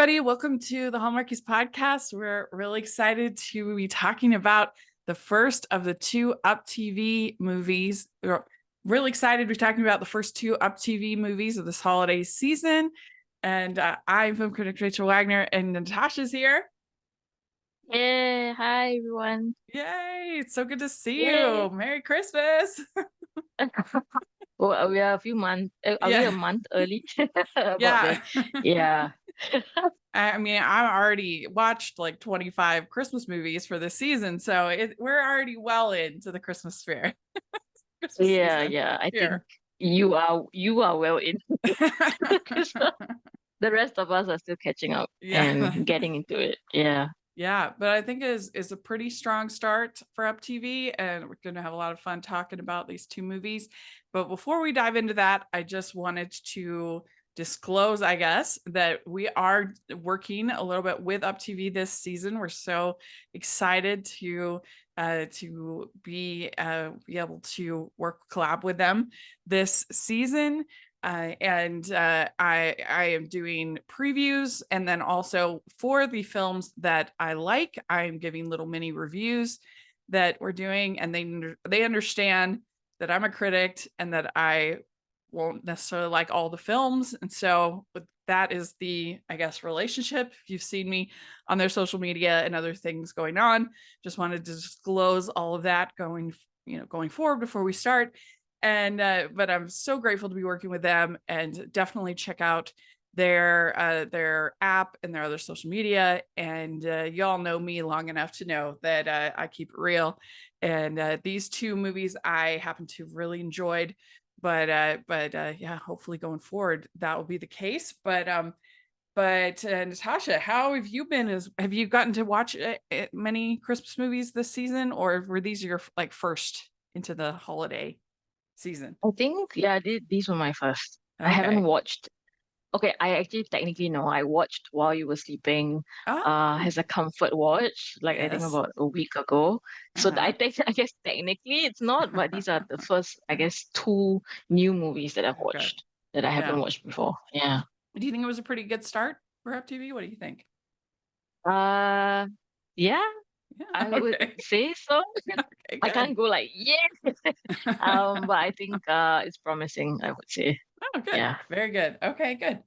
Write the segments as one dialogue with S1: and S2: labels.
S1: everybody. Welcome to the Hallmarkies podcast. We're really excited to be talking about the first of the two Up TV movies. We're really excited to be talking about the first two Up TV movies of this holiday season. And I'm film critic Rachel Wagner, and Natasha's here.
S2: Yeah, hi everyone.
S1: Yay! It's so good to see
S2: Yay.
S1: you. Merry Christmas.
S2: Well, we are a few months, are we a
S1: Yeah.
S2: month early about
S1: Yeah.
S2: the, yeah.
S1: I mean, I already watched like 25 Christmas movies for this season, so we're already well into the Christmas sphere. Christmas
S2: Yeah,
S1: season
S2: yeah. I think
S1: here.
S2: you are well in. The rest of us are still catching up
S1: Yeah.
S2: and getting into it. Yeah.
S1: Yeah, but I think is a pretty strong start for Up TV, and we're going to have a lot of fun talking about these two movies. But before we dive into that, I just wanted to disclose, I guess, that we are working a little bit with Up TV this season. We're so excited to be able to collab with them this season. I am doing previews, and then also for the films that I like, I'm giving little mini reviews that we're doing, and they understand that I'm a critic and that I won't necessarily like all the films, and so that is the, I guess, relationship. If you've seen me on their social media and other things going on, just wanted to disclose all of that going forward before we start. And but I'm so grateful to be working with them, and definitely check out their app and their other social media. And y'all know me long enough to know that I keep it real. And these two movies I happen to have really enjoyed, but yeah, hopefully going forward that will be the case. But Natasha, how have you been? Have you gotten to watch many Christmas movies this season, or were these your like first into the holiday season?
S2: I think, yeah, these were my first. I haven't
S1: Okay.
S2: watched. Okay, I actually technically know. I watched while you were sleeping,
S1: Oh,
S2: as a comfort watch, like I think
S1: yes.
S2: about a week ago. So
S1: Uh-huh.
S2: I think I guess technically it's not, but these are the first, I guess, two new movies that I've
S1: Okay.
S2: watched that I
S1: Yeah.
S2: haven't watched before. Yeah.
S1: Do you think it was a pretty good start for Up TV? What do you think?
S2: Uh yeah,
S1: Yeah.
S2: I would
S1: Okay.
S2: say so.
S1: Okay,
S2: I
S1: good.
S2: can't go like, yeah. But I think it's promising, I would say.
S1: Oh, good.
S2: Yeah.
S1: Very good. Okay, good.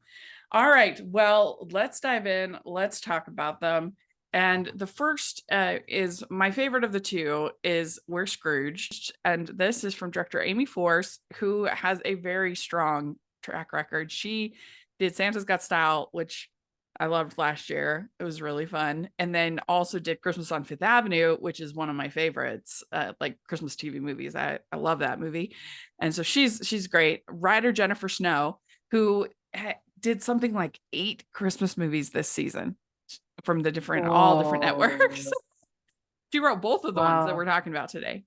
S1: All right. Well, let's dive in. Let's talk about them. And the first is my favorite of the two is We're Scrooged. And this is from director Amy Force, who has a very strong track record. She did Santa's Got Style, which I loved last year. It was really fun. And then also did Christmas on Fifth Avenue, which is one of my favorites, like Christmas TV movies. I love that movie. And so she's great. Writer Jennifer Snow, who did something like 8 Christmas movies this season from all different networks.
S2: Oh,
S1: She wrote both of the ones that
S2: wow.
S1: we're talking about today.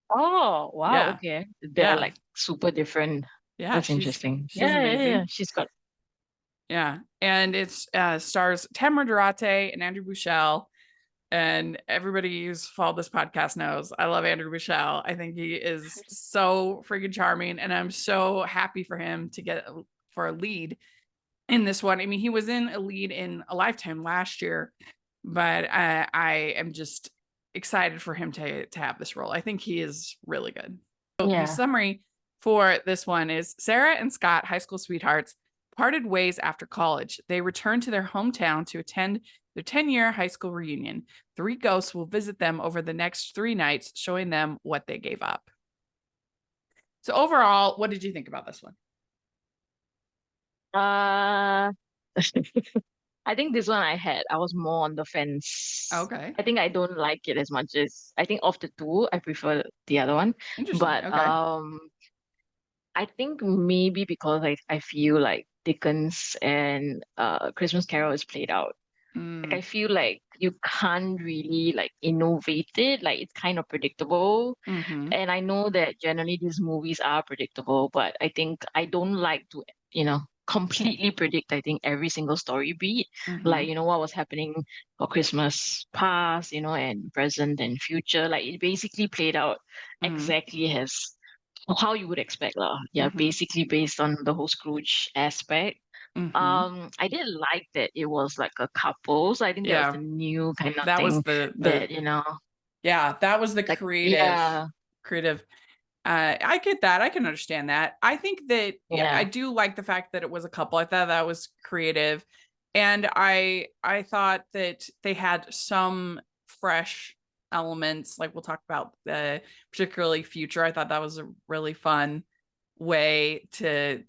S2: Oh, wow.
S1: Yeah.
S2: Okay. They're
S1: Yeah.
S2: like super different.
S1: Yeah.
S2: That's
S1: She's
S2: interesting.
S1: she's
S2: Yeah, yeah, yeah.
S1: amazing.
S2: She's got.
S1: Yeah. And it's stars Tamara Durate and Andrew Buchel. And everybody who's followed this podcast knows I love Andrew Buchel. I think he is so freaking charming. And I'm so happy for him to get for a lead in this one. I mean, he was in a lead in A Lifetime last year, but I am just excited for him to have this role. I think he is really good. So the
S2: Yeah.
S1: summary for this one is Sarah and Scott, high school sweethearts, parted ways after college. They return to their hometown to attend their 10-year high school reunion. 3 ghosts will visit them over the next 3 nights, showing them what they gave up. So overall, what did you think about this one?
S2: Uh, I think this one I was more on the fence.
S1: Okay.
S2: I think I don't like it as much as I think of the two, I prefer the other one.
S1: Interesting.
S2: But
S1: Okay.
S2: I think maybe because I feel like Dickens and Christmas Carol is played out. Like I
S1: Mm,
S2: feel like you can't really like innovate it. Like it's kind of predictable.
S1: mm-hmm.
S2: And I know that generally these movies are predictable, but I think I don't like to, completely predict, I think, every single story beat.
S1: Mm-hmm.
S2: Like, what was happening for Christmas past, and present and future. Like it basically played out
S1: Mm-hmm.
S2: exactly as how you would expect, lah. Yeah,
S1: Mm-hmm.
S2: basically based on the whole Scrooge aspect.
S1: Hmm.
S2: I did like that it was like a couple. So I think that was the
S1: Yeah,
S2: new kind of
S1: that was
S2: thing
S1: the
S2: that, you know,
S1: yeah, that was the
S2: like,
S1: creative
S2: yeah,
S1: creative. I get that. I can understand that. I think that, yeah, I
S2: yeah.
S1: do like the fact that it was a couple. I thought that was creative. And I thought that they had some fresh elements, like we'll talk about particularly Future. I thought that was a really fun way to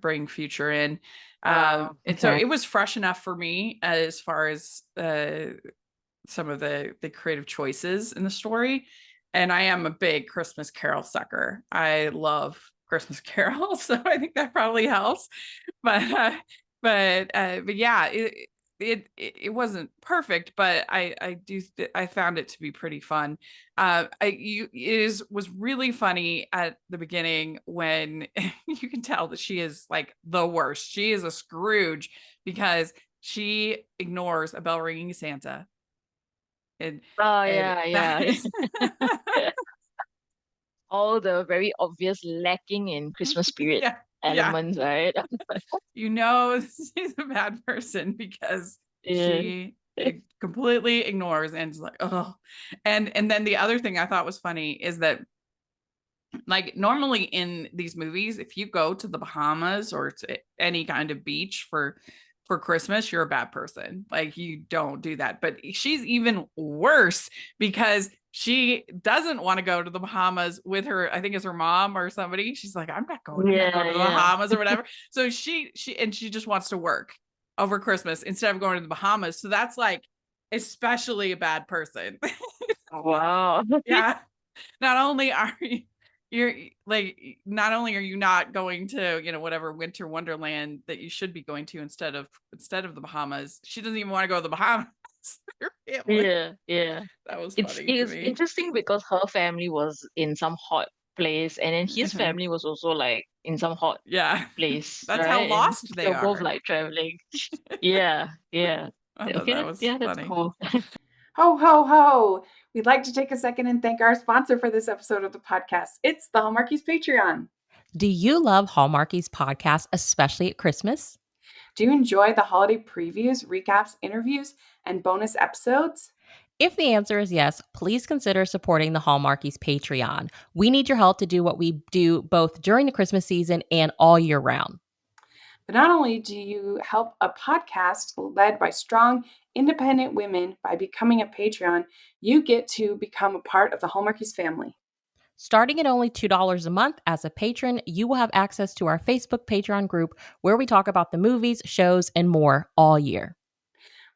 S1: bring Future in. And so
S2: Okay.
S1: it was fresh enough for me as far as some of the creative choices in the story. And I am a big Christmas Carol sucker. I love Christmas Carol, so I think that probably helps. But but yeah, it wasn't perfect, but I found it to be pretty fun. Was really funny at the beginning when you can tell that she is like the worst. She is a Scrooge because she ignores a bell ringing Santa, and
S2: Oh,
S1: and
S2: yeah,
S1: that
S2: yeah.
S1: is
S2: All the very obvious lacking in Christmas spirit
S1: yeah, yeah.
S2: elements, right?
S1: She's a bad person because
S2: Yeah.
S1: she completely ignores and is like, oh. And then the other thing I thought was funny is that, like, normally in these movies, if you go to the Bahamas or to any kind of beach for Christmas, you're a bad person. Like, you don't do that. But she's even worse because she doesn't want to go to the Bahamas with her, I think it's her mom or somebody. She's like, I'm not going
S2: Yeah,
S1: to the
S2: yeah.
S1: Bahamas or whatever. So she just wants to work over Christmas instead of going to the Bahamas. So that's like especially a bad person.
S2: Wow.
S1: Yeah. Not only are you're like, not only are you not going to, whatever winter wonderland that you should be going to instead of the Bahamas, she doesn't even want to go to the Bahamas. Her family.
S2: Yeah, yeah.
S1: That was
S2: It's
S1: funny to
S2: it's
S1: me.
S2: interesting because her family was in some hot place, and then his
S1: Mhm.
S2: family was also like in some hot
S1: Yeah.
S2: place,
S1: That's how
S2: right? And
S1: lost they
S2: they're both
S1: are.
S2: like traveling. Yeah, yeah.
S1: I thought
S2: Okay,
S1: that was
S2: that's
S1: funny.
S2: cool.
S3: Ho, ho, ho! We'd like to take a second and thank our sponsor for this episode of the podcast. It's the Hallmarkies Patreon.
S4: Do you love Hallmarkies podcast, especially at Christmas?
S3: Do you enjoy the holiday previews, recaps, interviews, and bonus episodes?
S4: If the answer is yes, please consider supporting the Hallmarkies Patreon. We need your help to do what we do both during the Christmas season and all year round.
S3: But not only do you help a podcast led by strong, independent women by becoming a Patreon, you get to become a part of the Hallmarkies family.
S4: Starting at only $2 a month as a patron, you will have access to our Facebook Patreon group where we talk about the movies, shows, and more all year.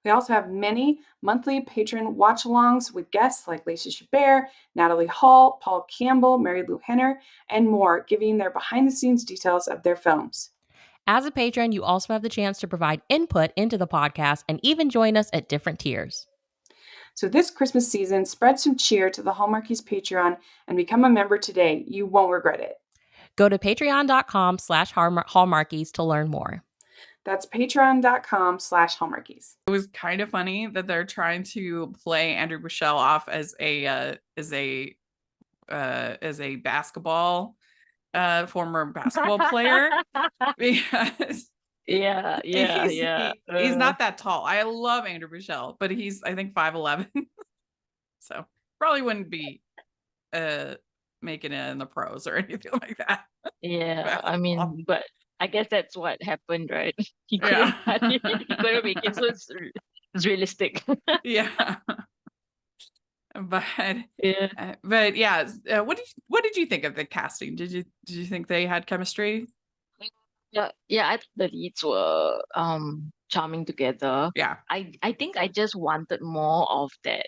S3: We also have many monthly patron watch-alongs with guests like Lacey Chabert, Natalie Hall, Paul Campbell, Mary Lou Henner, and more, giving their behind-the-scenes details of their films.
S4: As a patron, you also have the chance to provide input into the podcast and even join us at different tiers.
S3: So this Christmas season, spread some cheer to the Hallmarkies Patreon and become a member today. You won't regret it.
S4: Go to patreon.com/hallmarkies to learn more.
S3: That's patreon.com/Hallmarkies.
S1: It was kind of funny that they're trying to play Andrew Michelle off as a basketball former basketball player because
S2: Yeah, yeah, yeah.
S1: he's not that tall. I love Andrew Michelle, but he's, I think, 5'11". So probably wouldn't be making it in the pros or anything like that.
S2: Yeah, I
S1: Basketball.
S2: mean, but I guess that's what happened, right? He couldn't
S1: Yeah.
S2: cut it. He couldn't make it, so it's realistic.
S1: Yeah. But
S2: Yeah.
S1: but yeah, what did you think of the casting? Did you think they had chemistry?
S2: Yeah, yeah, I thought the leads were charming together.
S1: Yeah.
S2: I think I just wanted more of that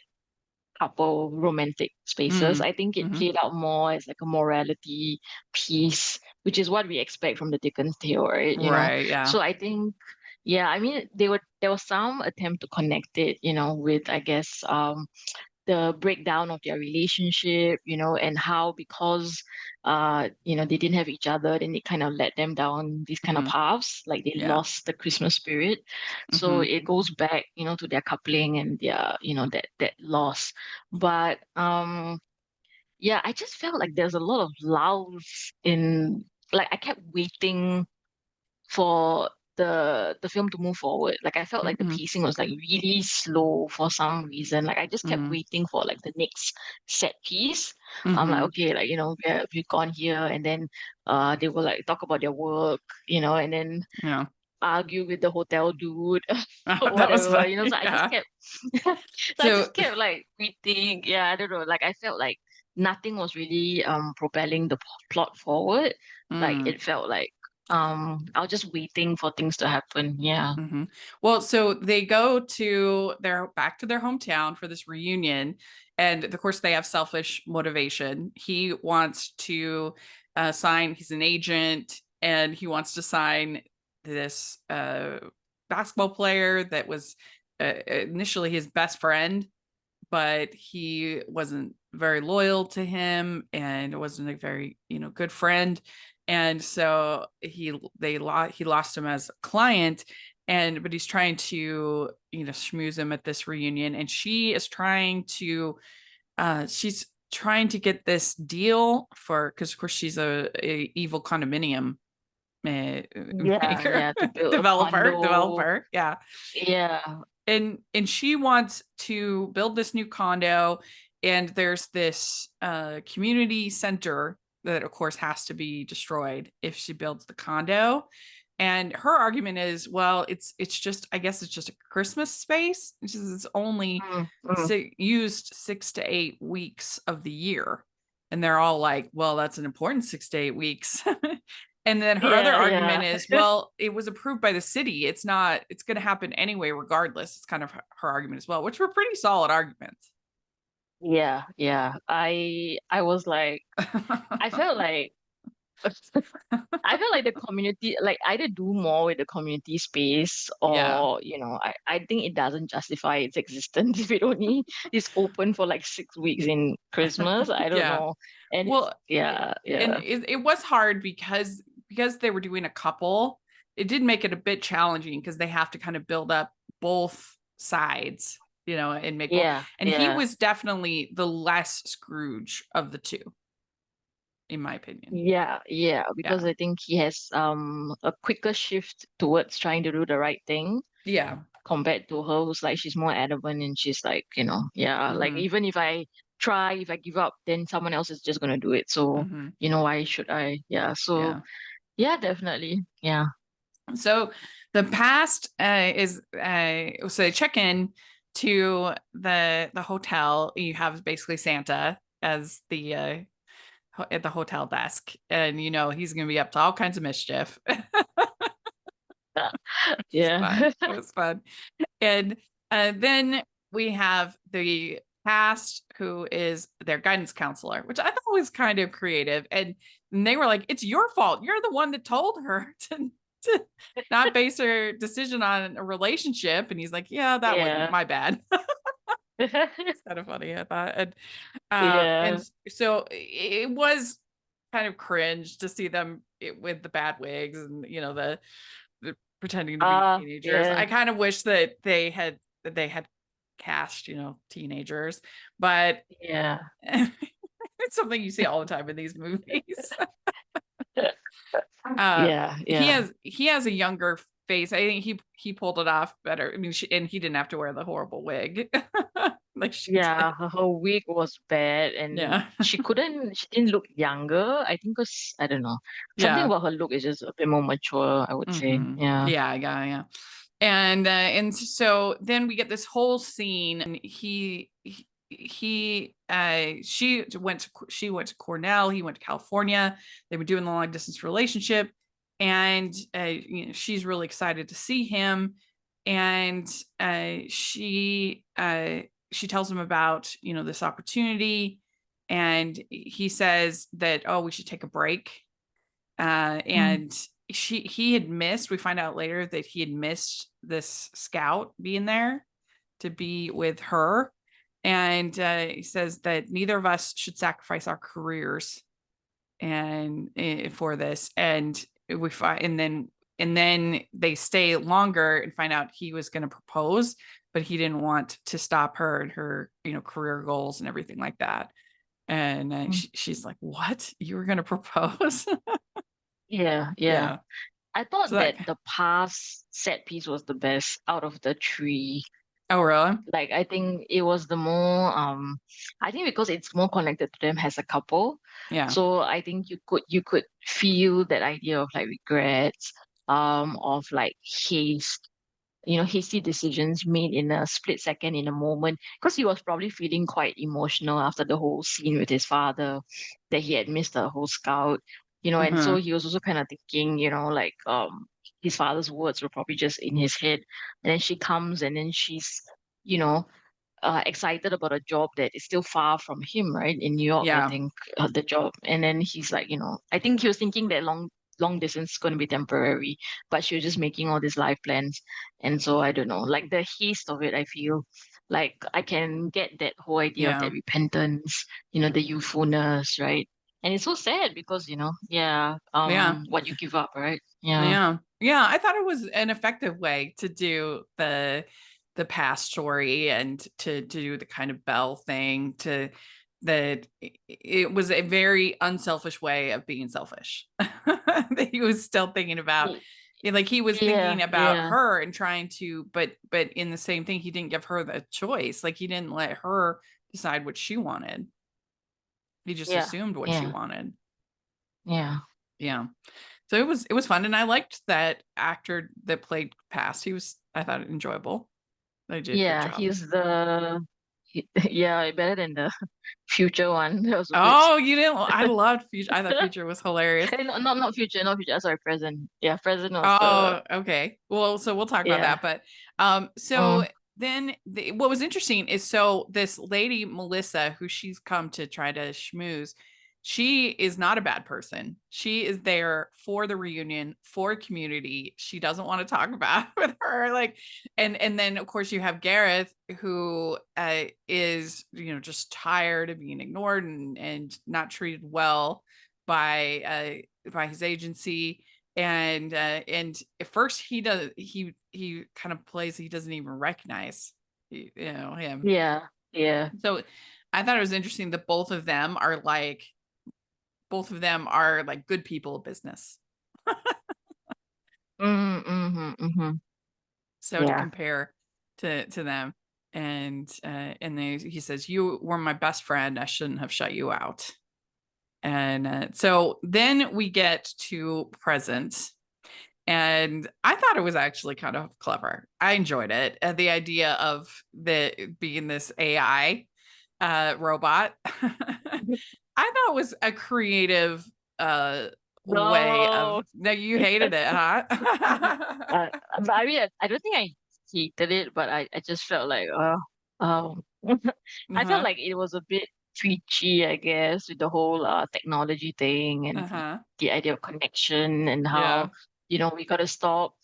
S2: couple romantic spaces.
S1: Mm.
S2: I think it
S1: Hmm.
S2: played out more as like a morality piece, which is what we expect from the Dickens tale, right?
S1: Right. Yeah.
S2: So I think, yeah, I mean, there was some attempt to connect it, with, I guess, the breakdown of their relationship, and how, because they didn't have each other, then it kind of led them down these kind of
S1: Hmm.
S2: paths, like they
S1: Yeah.
S2: lost the Christmas spirit. So
S1: Hmm.
S2: it goes back, to their coupling and their, that loss. But yeah, I just felt like there's a lot of lulls in, like, I kept waiting for the film to move forward. Like I felt like the
S1: Mhm.
S2: pacing was like really slow for some reason. Like I just kept
S1: Mhm.
S2: waiting for like the next set piece. I'm like,
S1: Mhm.
S2: okay, like we've gone here, and then they will like talk about their work, and then
S1: Yeah.
S2: argue with the hotel dude or
S1: That was
S2: whatever,
S1: fun.
S2: So I just
S1: Yeah.
S2: kept so I
S1: So
S2: just kept like waiting. Yeah, I don't know. Like I felt like nothing was really propelling the plot forward. Like
S1: mm.
S2: it felt like I was just waiting for things to happen. Yeah.
S1: Mhm. Well, so they go to back to their hometown for this reunion, and of course they have selfish motivation. He wants to sign. He's an agent, and he wants to sign this basketball player that was initially his best friend, but he wasn't very loyal to him and wasn't a very good friend, and so he lost him as a client, but he's trying to schmooze him at this reunion, and she's trying to get this deal for, because of course she's a evil condominium
S2: Yeah,
S1: maker
S2: yeah, to build a condo.
S1: developer, yeah,
S2: Yeah.
S1: and she wants to build this new condo, and there's this community center that of course has to be destroyed if she builds the condo, and her argument is, well, it's just, I guess it's just a Christmas space. It's only
S2: Mm, mm.
S1: used 6 to 8 weeks of the year, and they're all like, well, that's an important 6 to 8 weeks. And then her other
S2: Yeah,
S1: argument
S2: yeah.
S1: is, well, it was approved by the city. It's going to happen anyway, regardless. It's kind of her argument as well, which were pretty solid arguments.
S2: Yeah, yeah. I was like, I felt like I feel like the community, like either do more with the community space,
S1: Yeah.
S2: or, I think it doesn't justify its existence if it only is open for like 6 weeks in Christmas. I don't
S1: Yeah.
S2: know. And
S1: Well,
S2: yeah,
S1: and
S2: yeah,
S1: it was hard because they were doing a couple. It did make it a bit challenging because they have to kind of build up both sides, and make both.
S2: yeah,
S1: And he
S2: yeah.
S1: was definitely the less Scrooge of the two, in my opinion.
S2: Yeah, yeah, because
S1: Yeah.
S2: I think he has a quicker shift towards trying to do the right thing
S1: Yeah.
S2: compared to her, who's like she's more adamant, and she's like, yeah, like
S1: Hmm.
S2: even if I give up, then someone else is just gonna do it. So,
S1: Hmm.
S2: why should I? Yeah. So
S1: Yeah.
S2: yeah, definitely. Yeah.
S1: So the past is so they check in to the hotel. You have basically Santa as the at the hotel desk, and he's going to be up to all kinds of mischief. It's fun.
S2: Yeah.
S1: It was fun. And then we have the past, who is their guidance counselor, which I thought was kind of creative. And they were like, it's your fault. You're the one that told her to not base her decision on a relationship. And he's like, yeah, that was
S2: Yeah.
S1: my bad. It's kind of funny, I thought. And
S2: Yeah.
S1: so it was kind of cringe to see them with the bad wigs and the pretending to be teenagers.
S2: Yeah.
S1: I kind of wish that they had cast, teenagers, but
S2: Yeah.
S1: it's something you see all the time in these movies.
S2: Yeah. Yeah.
S1: He has a younger face. I think he pulled it off better. I mean, and he didn't have to wear the horrible wig like she did.
S2: Yeah, her wig was bad, and
S1: Yeah.
S2: she didn't look younger. I think because, I don't know, something
S1: Yeah.
S2: about her look is just a bit more mature, I would say.
S1: Hmm.
S2: Yeah.
S1: Yeah, yeah. And so then we get this whole scene, and she went to Cornell, he went to California. They were doing the long distance relationship, and she's really excited to see him, and she tells him about this opportunity, and he says that, oh, we should take a break,
S2: Mm.
S1: and he had missed, we find out later that he had missed this scout being there to be with her, and he says that neither of us should sacrifice our careers and for this, and we find and then they stay longer and find out he was going to propose, but he didn't want to stop her and her career goals and everything like that, and
S2: Mm.
S1: she's like, what, you were going to propose?
S2: Yeah, yeah.
S1: Yeah.
S2: I thought
S1: So
S2: that the past set piece was the best out of the three.
S1: oh, really?
S2: Like I think it was the more I think because it's more connected to them as a couple.
S1: Yeah.
S2: So I think you could feel that idea of like regrets, of like haste, hasty decisions made in a split second in a moment. Because he was probably feeling quite emotional after the whole scene with his father, that he had missed the whole scout, and so
S1: Mm-hmm.
S2: he was also kind of thinking, like his father's words were probably just in his head. And then she comes and then she's, you know, excited about a job that is still far from him, right? In New York, I
S1: Yeah.
S2: think, the job. And then he's like, I think he was thinking that long distance is going to be temporary, but she was just making all these life plans. And so I don't know, like the haste of it, I feel like I can get that whole idea of
S1: Yeah.
S2: that repentance, the youthfulness, right? And it's so sad because,
S1: Yeah.
S2: what you give up, right? Yeah.
S1: Yeah. Yeah. I thought it was an effective way to do the past story and to do the kind of Belle thing to that it was a very unselfish way of being selfish. That he was still thinking about
S2: Y-
S1: like he was
S2: Yeah,
S1: thinking about
S2: yeah,
S1: her and trying to but in the same thing he didn't give her the choice. Like he didn't let her decide what she wanted. He just
S2: yeah,
S1: assumed what she
S2: yeah,
S1: wanted.
S2: yeah.
S1: Yeah. So it was fun, and I liked that actor that played Past. I thought it enjoyable. They did a good
S2: Yeah,
S1: job.
S2: yeah, better than the future one. That was a bit.
S1: Oh, you didn't? I loved Future. I thought Future was hilarious.
S2: Not future, not future. Sorry, present. Yeah, present was the
S1: Oh, okay. Well, so we'll talk about
S2: yeah.
S1: that. But so
S2: Mm,
S1: then what was interesting is so this lady Melissa, who she's come to try to schmooze, she is not a bad person. She is there for the reunion, for community. She doesn't want to talk about it with her, like, and then of course you have Gareth, who is just tired of being ignored and not treated well by his agency and at first he kind of plays he doesn't even recognize him.
S2: yeah, yeah.
S1: So I thought it was interesting that both of them are like good people of business,
S2: Mm-hmm.
S1: so to
S2: Yeah.
S1: compare to them. And he says, you were my best friend, I shouldn't have shut you out. And so then we get to present. And I thought it was actually kind of clever. I enjoyed it. The idea of being this AI robot, I thought was a creative way of.
S2: No.
S1: No, you hated it, huh?
S2: Uh, but I mean, I don't think I hated it, but I just felt like, um, I felt
S1: Uh-huh.
S2: like it was a bit preachy, I guess, with the whole technology thing and
S1: Uh-huh.
S2: the idea of connection and how,
S1: Yeah.
S2: we gotta stop,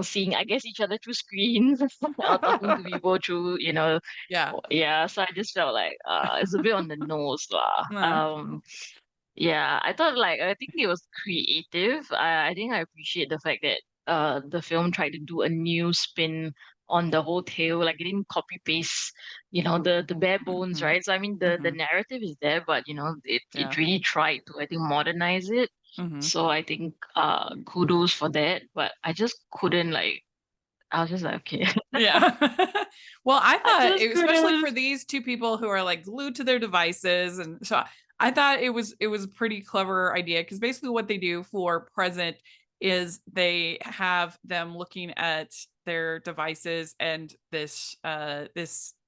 S2: seeing, I guess, each other through screens or talking to people through,
S1: Yeah.
S2: yeah. So I just felt like it's a bit on the nose, lah.
S1: Uh,
S2: Yeah, I thought like I think it was creative. I think I appreciate the fact that the film tried to do a new spin on the whole tale. Like it didn't copy paste, the bare bones,
S1: mhm,
S2: right? So I mean the
S1: mhm,
S2: narrative is there, but it
S1: yeah.
S2: really tried to, I think, modernize it.
S1: Mhm.
S2: So I think kudos for that. But I just couldn't like I was just like, okay.
S1: Yeah. Well, I
S2: I
S1: thought,
S2: just
S1: especially
S2: couldn't.
S1: for these two people who are like glued to their devices, and so I thought it was a pretty clever idea because basically what they do for present is they have them looking at their devices and this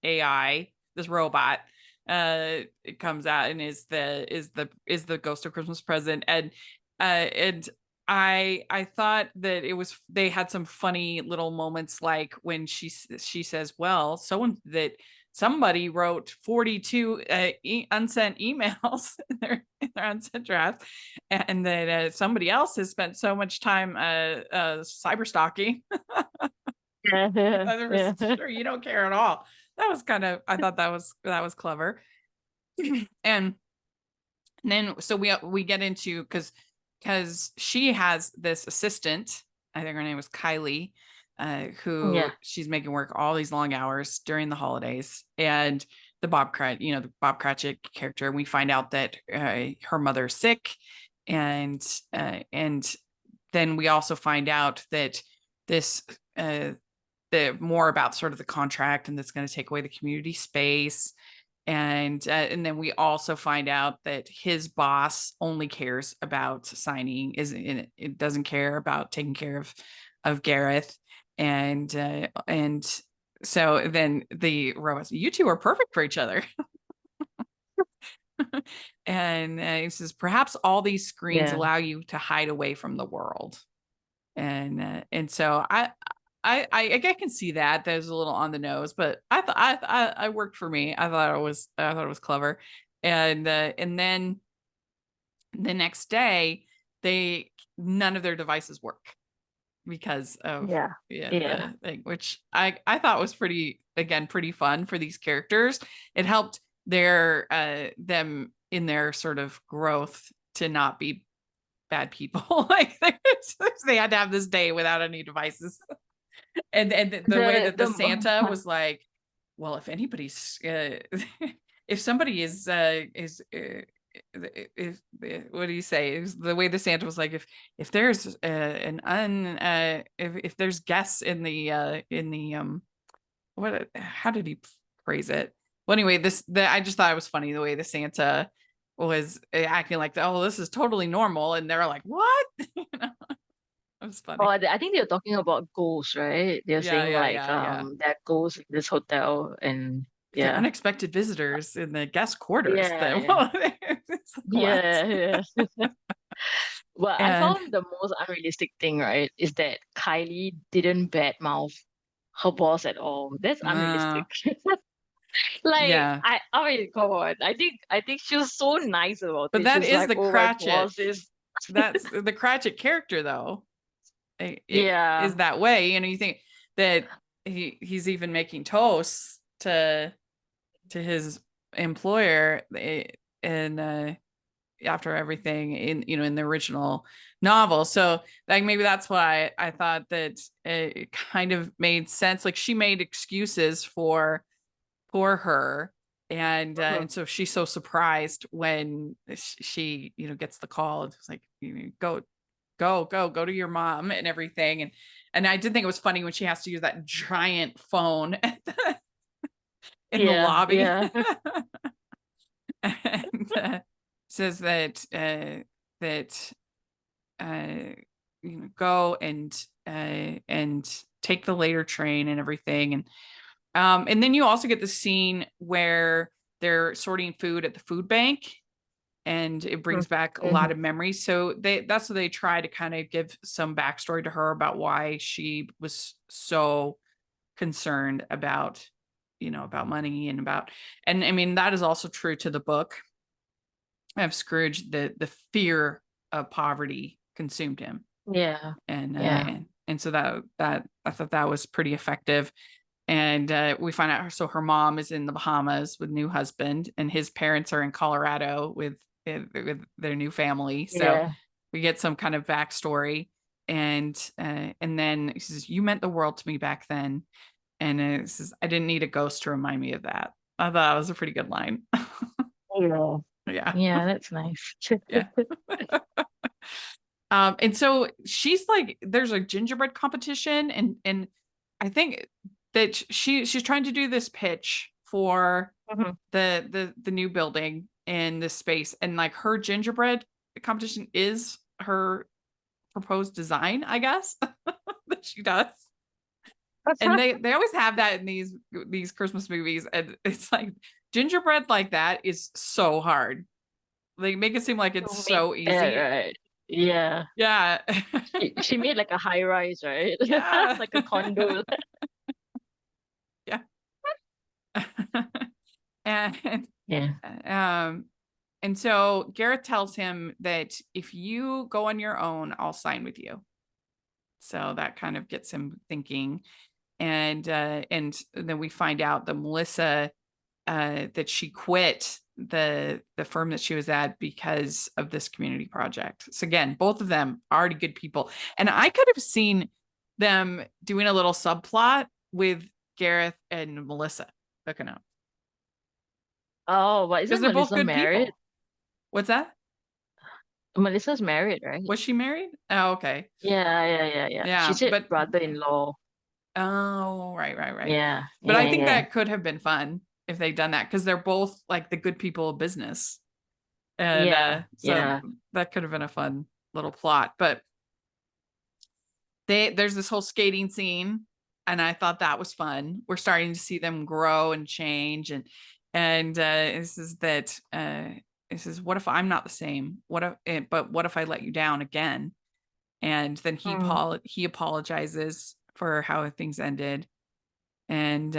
S1: AI, this robot, it comes out and is the ghost of Christmas Present. And I thought that they had some funny little moments like when she says, well, somebody wrote 42 unsent emails in their unsent draft, and that somebody else has spent so much time cyber stalking.
S2: Yeah, yeah.
S1: Sure, you don't care at all. That was kind of, I thought that was clever. And then so we get into because she has this assistant, I think her name was Kylie, who
S2: Yeah.
S1: she's making work all these long hours during the holidays. And the Bob Cratchit character, we find out that her mother's sick, and then we also find out that this the more about sort of the contract, and that's going to take away the community space. And then we also find out that his boss only cares about signing, it doesn't care about taking care of Gareth. And so then the robots, you two are perfect for each other. And he says, perhaps all these screens
S2: Yeah.
S1: allow you to hide away from the world. And so I can see that there's a little on the nose, but I worked for me. I thought it was clever. And then the next day, none of their devices work because of
S2: Yeah.
S1: the thing, which I thought was pretty fun for these characters. It helped them in their sort of growth to not be bad people. Like they had to have this day without any devices. And the way that the Santa was like, well, if anybody's if somebody is what do you say, is the way the Santa was like, if there's if there's guests in the how did he phrase it? Well, anyway, I just thought it was funny the way the Santa was acting like, oh, this is totally normal, and they're like, what? It was funny.
S2: Oh, I think they were talking about ghosts, right? They're saying like
S1: Yeah.
S2: that ghosts in this hotel, and
S1: If they're
S2: yeah.
S1: unexpected visitors in the guest quarters, then
S2: Yeah.
S1: it's like, what?
S2: Yeah. Well, I
S1: And
S2: found the most unrealistic thing, right, is that Kylie didn't badmouth her boss at all. That's unrealistic. Like,
S1: yeah,
S2: I mean, come on. I think she was so nice about
S1: but
S2: it.
S1: that
S2: She's
S1: is
S2: like,
S1: the
S2: oh, my
S1: Cratchit.
S2: boss is
S1: That's the Cratchit character, though. It
S2: yeah.
S1: is that way. You think that he's even making toasts to his employer, and after everything in the original novel. So like maybe that's why I thought that it kind of made sense. Like she made excuses for her, and so she's so surprised when she gets the call. It's like, go to your mom and everything. And I did think it was funny when she has to use that giant phone in the
S2: Yeah.
S1: lobby.
S2: Yeah.
S1: And says that go and take the later train and everything. And then you also get the scene where they're sorting food at the food bank, and it brings back a lot of memories. So that's what they try to kind of give some backstory to her about why she was so concerned about money and I mean, that is also true to the book of Scrooge. The fear of poverty consumed him.
S2: Yeah.
S1: And so that I thought that was pretty effective. And we find out her mom is in the Bahamas with new husband, and his parents are in Colorado with their new family. So we get some kind of backstory. And then he says, you meant the world to me back then. And it says, I didn't need a ghost to remind me of that. I thought that was a pretty good line.
S2: Yeah.
S1: Yeah.
S2: Yeah, that's nice.
S1: Yeah. And so she's like, there's a gingerbread competition, and I think that she's trying to do this pitch for the new building in this space, and like her gingerbread competition is her proposed design, I guess, that she does. And they always have that in these Christmas movies, and it's like gingerbread like that is so hard. They make it seem like it's so easy.
S2: Right. Yeah.
S1: Yeah.
S2: She made like a high rise, right?
S1: Yeah.
S2: Like a condo.
S1: Yeah. And
S2: Yeah.
S1: and so Gareth tells him that if you go on your own, I'll sign with you. So that kind of gets him thinking. And then we find out that Melissa, that she quit the firm that she was at because of this community project. So again, both of them already good people. And I could have seen them doing a little subplot with Gareth and Melissa hooking up.
S2: Oh, but isn't
S1: Because they're both
S2: Melissa
S1: good
S2: married?
S1: people. What's that?
S2: Melissa's married, right?
S1: Was she married? Oh, okay.
S2: Yeah. She
S1: Yeah,
S2: said
S1: but
S2: brother-in-law.
S1: oh, right.
S2: Yeah,
S1: But I think
S2: yeah.
S1: that could have been fun if they'd done that because they're both like the good people of business. And so
S2: Yeah.
S1: that could have been a fun little plot. But there's this whole skating scene, and I thought that was fun. We're starting to see them grow and change, and this is that this is what if I'm not the same? But what if I let you down again? And then
S2: Mm.
S1: he apologizes for how things ended, and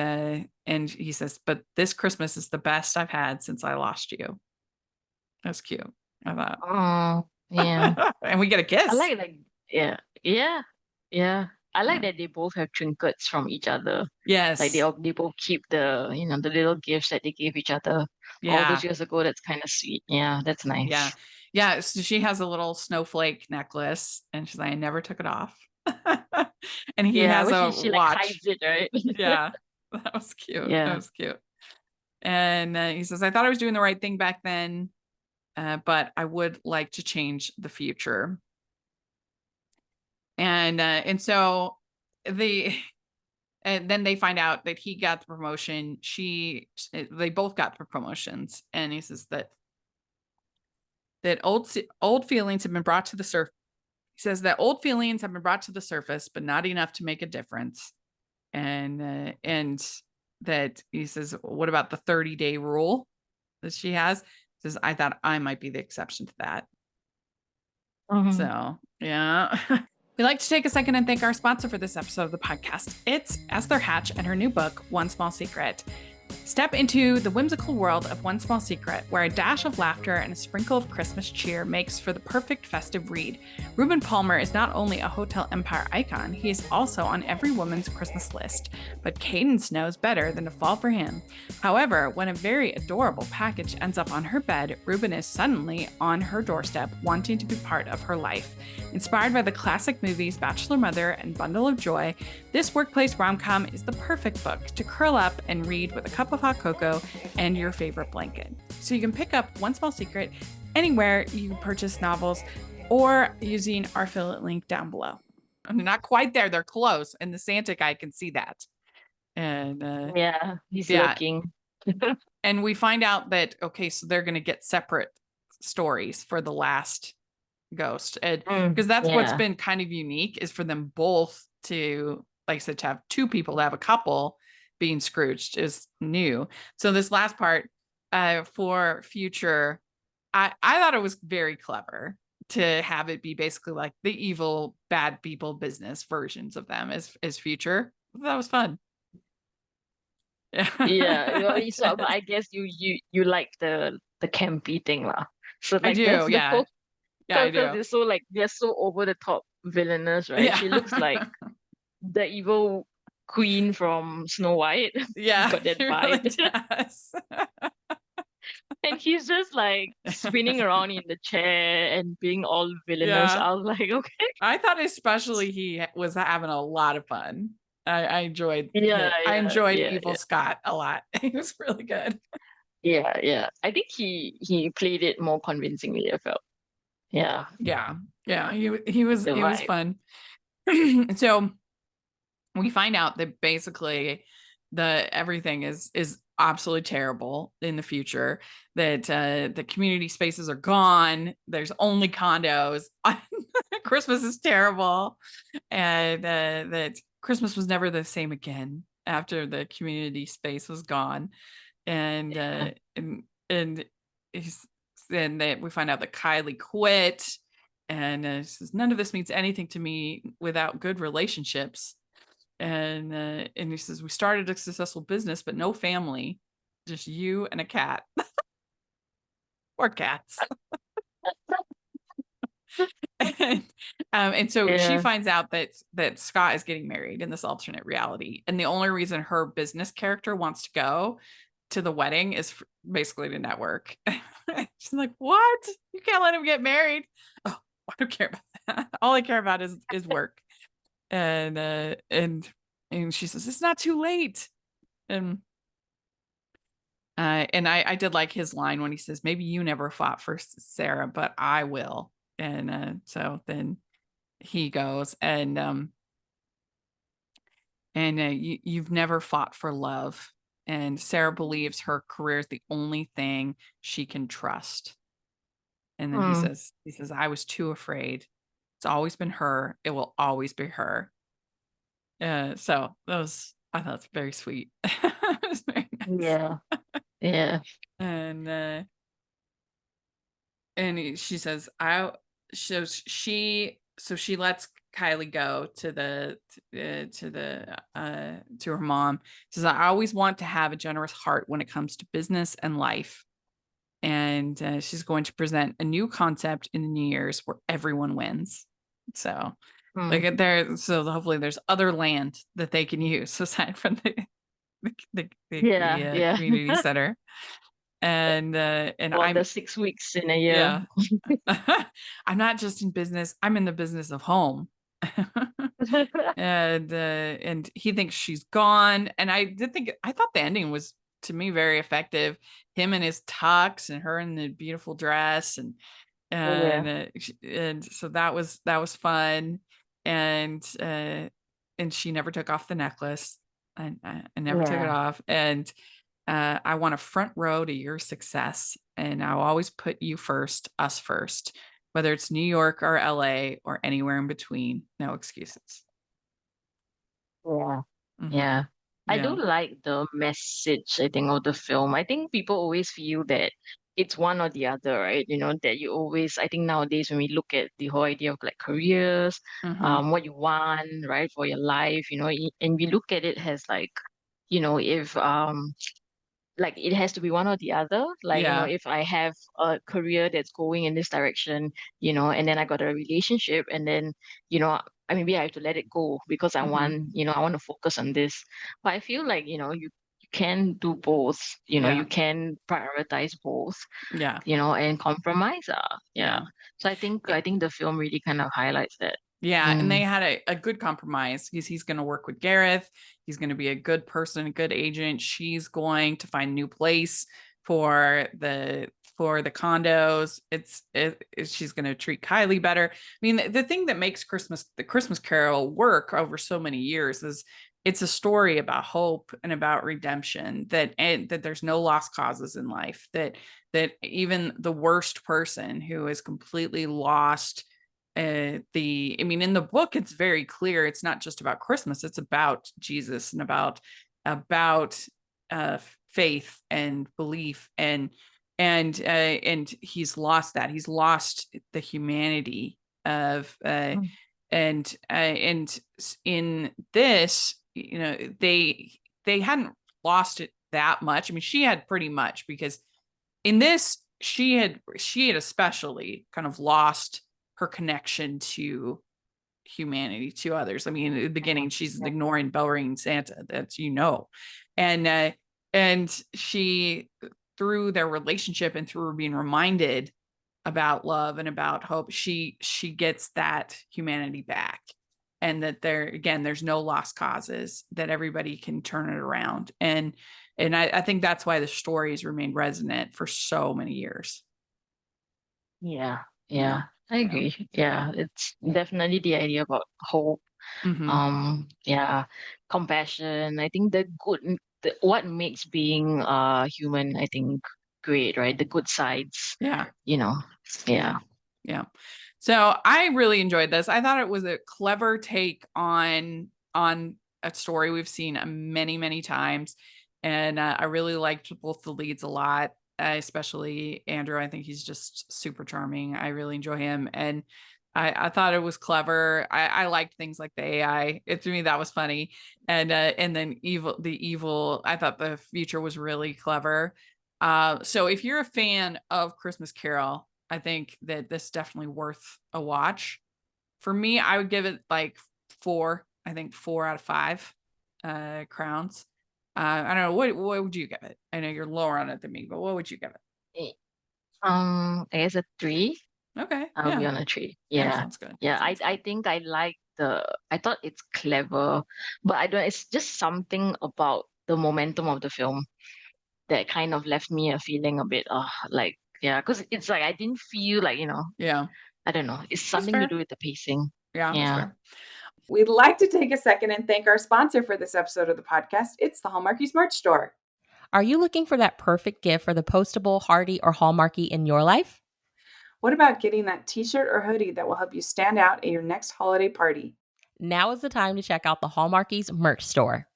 S1: he says, "But this Christmas is the best I've had since I lost you." That's cute. I
S2: Oh, yeah.
S1: thought, and we get a
S2: I
S1: kiss.
S2: like yeah, yeah, yeah. I like
S1: Yeah.
S2: that they both have trinkets from each other. Like
S1: Yes.
S2: they both keep the the little gifts that they gave each other all
S1: Yeah.
S2: those years ago. That's kind of sweet. Yeah, that's
S1: Yeah.
S2: nice.
S1: Yeah. So she has a little snowflake necklace, and she's like, I never took it off. And he
S2: Yeah,
S1: has
S2: when
S1: a
S2: she like
S1: watch.
S2: hides it, right?
S1: Yeah. That was cute. That
S2: Yeah.
S1: was cute. And he says, I thought I was doing the right thing back then, but I would like to change the future. And so the and then they find out that he got the promotion. They both got the promotions, and he says that old feelings have been brought to the surface. He says that old feelings have been brought to the surface, but not enough to make a difference. And that he says, what about the 30-day rule that she has? He says, I thought I might be the exception to that.
S2: Mhm.
S1: So yeah. We'd like to take a second and thank our sponsor for this episode of the podcast. It's Esther Hatch and her new book, One Small Secret. Step into the whimsical world of One Small Secret, where a dash of laughter and a sprinkle of Christmas cheer makes for the perfect festive read. Reuben Palmer is not only a Hotel Empire icon, he is also on every woman's Christmas list. But Cadence knows better than to fall for him. However, when a very adorable package ends up on her bed, Reuben is suddenly on her doorstep, wanting to be part of her life. Inspired by the classic movies Bachelor Mother and Bundle of Joy, this workplace rom-com is the perfect book to curl up and read with a cup of hot cocoa and your favorite blanket. So you can pick up One Small Secret anywhere you purchase novels or using our affiliate link down below. I'm not quite there. They're close. And the Santa guy can see that. And
S2: Yeah, he's
S1: yeah.
S2: looking.
S1: And we find out that, okay, so they're going to get separate stories for the last ghost. And because that's what's
S2: Yeah.
S1: been kind of unique is for them both to, like I said, to have two people, to have a couple being Scrooged is new. So this last part for future, I thought it was very clever to have it be basically like the evil bad people business versions of them as future. That was fun.
S2: Yeah. Well,
S1: I
S2: so
S1: did.
S2: I guess you like the campy thing lah. So
S1: I
S2: like that's
S1: do,
S2: the
S1: yeah.
S2: whole
S1: Yeah, I
S2: because
S1: do.
S2: it's so like they're so over the top villainous, right?
S1: Yeah.
S2: She looks like the evil queen from Snow White.
S1: Yeah,
S2: Got that
S1: he really
S2: vibe.
S1: does.
S2: And he's just like spinning around in the chair and being all villainous.
S1: Yeah.
S2: I was like, okay.
S1: I thought especially he was having a lot of fun. I enjoyed Evil
S2: Yeah.
S1: Scott a lot. He was really good.
S2: Yeah. I think he played it more convincingly, I felt. Yeah.
S1: Yeah. Yeah. He was
S2: The vibe.
S1: fun. So we find out that basically everything is absolutely terrible in the future, that the community spaces are gone, there's only condos. Christmas is terrible, and that Christmas was never the same again after the community space was gone. And and he's then that we find out that Kylie quit, and she says none of this means anything to me without good relationships. And he says we started a successful business but no family, just you and a cat. Or cats. And so she
S2: Yeah.
S1: finds out that Scott is getting married in this alternate reality, and the only reason her business character wants to go to the wedding is basically to network. She's like, what? You can't let him get married. Oh, I don't care about that. All I care about is work. And she says it's not too late. And I did like his line when he says, maybe you never fought for Sarah, but I will. so then he goes, and you've never fought for love. And Sarah believes her career is the only thing she can trust. And then he
S2: Mm.
S1: says, I was too afraid. It's always been her. It will always be her. So I thought it's very sweet. It was very nice.
S2: Yeah. Yeah.
S1: And she says, so she lets Kylie go to her mom. She says, I always want to have a generous heart when it comes to business and life. And she's going to present a new concept in the New Year's where everyone wins. So
S2: Mm.
S1: hopefully there's other land that they can use aside from the
S2: Yeah.
S1: community center. And
S2: Well,
S1: I'm
S2: the 6 weeks in a year.
S1: yeah. I'm not just in business, I'm in the business of home. And he thinks she's gone. And I thought the ending was, to me, very effective. Him in his tux and her in the beautiful dress, and
S2: Yeah.
S1: and so that was fun. And she never took off the necklace. I never took it
S2: Yeah.
S1: off. And I want a front row to your success, and I'll always put you first, us first, whether it's New York or LA or anywhere in between. No excuses.
S2: Yeah.
S1: Mhm.
S2: Yeah. I
S1: Yeah.
S2: do like the message, I think, of the film. I think people always feel that it's one or the other, right? That you always, I think nowadays when we look at the whole idea of like careers,
S1: Mhm.
S2: what you want, right, for your life, and we look at it as like, if like it has to be one or the other. Like,
S1: Yeah.
S2: if I have a career that's going in this direction, and then I got a relationship, and then, maybe I have to let it go because I
S1: Mhm.
S2: want, I want to focus on this. But I feel like, you can do both,
S1: Yeah.
S2: you can prioritize both,
S1: Yeah.
S2: and compromise. Yeah.
S1: Yeah.
S2: So I think the film really kind of highlights that.
S1: Yeah, and they
S2: Mm.
S1: had a good compromise. He's going to work with Gareth. He's going to be a good person, a good agent. She's going to find a new place for the condos. She's going to treat Kylie better. I mean, the thing that makes the Christmas Carol work over so many years is it's a story about hope and about redemption, and that there's no lost causes in life, that even the worst person who is completely lost, in the book it's very clear it's not just about Christmas, it's about Jesus and about faith and belief, and he's lost that. He's lost the humanity of
S2: Mm.
S1: and in this, they hadn't lost it that much. I mean, she had pretty much, because in this she had especially kind of lost her connection to humanity, to others. I mean, in the beginning, she's
S2: Yeah.
S1: ignoring bell ringing Santa. That's, and she, through their relationship and through being reminded about love and about hope, she gets that humanity back, and that there's no lost causes, that everybody can turn it around. And I think that's why the stories remained resonant for so many years.
S2: Yeah.
S1: Yeah.
S2: I
S1: Yeah.
S2: agree. Yeah. It's definitely the idea about hope.
S1: Mm-hmm.
S2: Yeah, compassion. I think what makes being human, I think, great, right? The good sides,
S1: Yeah.
S2: yeah.
S1: Yeah. So I really enjoyed this. I thought it was a clever take on a story we've seen many, many times. And I really liked both the leads a lot, especially Andrew. I think he's just super charming. I really enjoy him. And I thought it was clever. I liked things like the AI. To me, that was funny. And then the evil, I thought the future was really clever. So if you're a fan of Christmas Carol, I think that this is definitely worth a watch. For me, I would give it like 4. I think 4 out of 5 crowns. I don't know, what would you give it? I know you're lower on it than me, but what would you give it?
S2: Eh, I guess a 3.
S1: Okay,
S2: I'll be
S1: yeah,
S2: on a 3.
S1: yeah,
S2: Yeah,
S1: sounds good.
S2: yeah. I
S1: Sounds
S2: I
S1: good.
S2: think I like I thought it's clever, but I don't. It's just something about the momentum of the film that kind of left me a feeling a bit, like, yeah, because it's like I didn't feel like,
S1: Yeah,
S2: I don't know. It's
S1: That's
S2: something to
S1: fair.
S2: do with the pacing.
S1: Yeah, that's
S2: Yeah.
S1: fair.
S3: We'd like to take a second and thank our sponsor for this episode of the podcast. It's the Hallmarkies merch store.
S4: Are you looking for that perfect gift for the postable, Hardy, or Hallmarky in your life?
S3: What about getting that t-shirt or hoodie that will help you stand out at your next holiday party?
S4: Now is the time to check out the Hallmarkies merch store.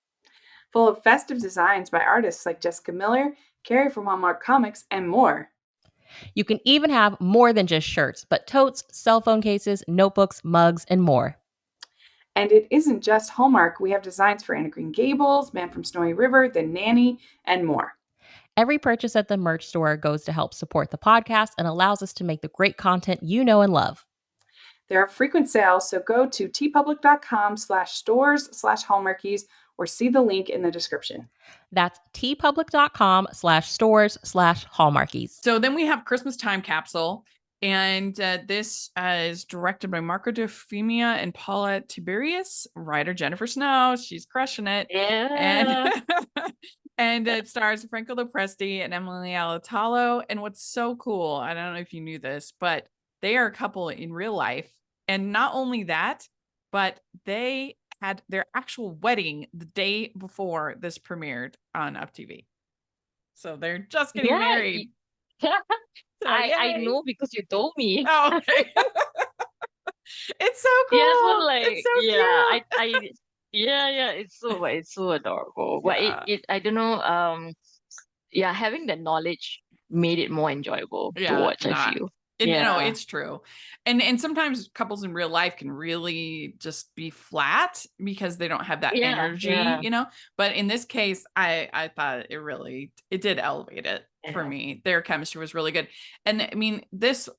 S3: Full of festive designs by artists like Jessica Miller, Carrie from Hallmark Comics, and more.
S4: You can even have more than just shirts, but totes, cell phone cases, notebooks, mugs, and more.
S3: And it isn't just Hallmark. We have designs for Anna Green Gables, Man from Snowy River, The Nanny, and more.
S4: Every purchase at the merch store goes to help support the podcast and allows us to make the great content you know and love.
S3: There are frequent sales, so go to tpublic.com/stores/hallmarkies or see the link in the description.
S4: That's tpublic.com/stores/hallmarkies.
S1: So then we have Christmas Time Capsule. And this is directed by Marco Defumia and Paula Tiberius. Writer Jennifer Snow. She's crushing it.
S2: Yeah.
S1: And it stars Franco Lopresti and Emily Alatalo. And what's so cool, I don't know if you knew this, but they are a couple in real life. And not only that, but they had their actual wedding the day before this premiered on UpTV. So they're just getting married. So,
S2: I
S1: yay.
S2: know because you told me.
S1: Oh, okay. It's so cool.
S2: Yes, but like,
S1: it's so
S2: yeah,
S1: cute.
S2: yeah, it's so adorable. But
S1: Yeah.
S2: it I don't know, yeah, having that knowledge made it more enjoyable to watch, I feel.
S1: No,
S2: Yeah.
S1: it's true. And sometimes couples in real life can really just be flat because they don't have that
S2: Yeah,
S1: energy,
S2: yeah.
S1: you know. But in this case, I thought it did elevate it for
S2: Yeah.
S1: me. Their chemistry was really good. And I mean,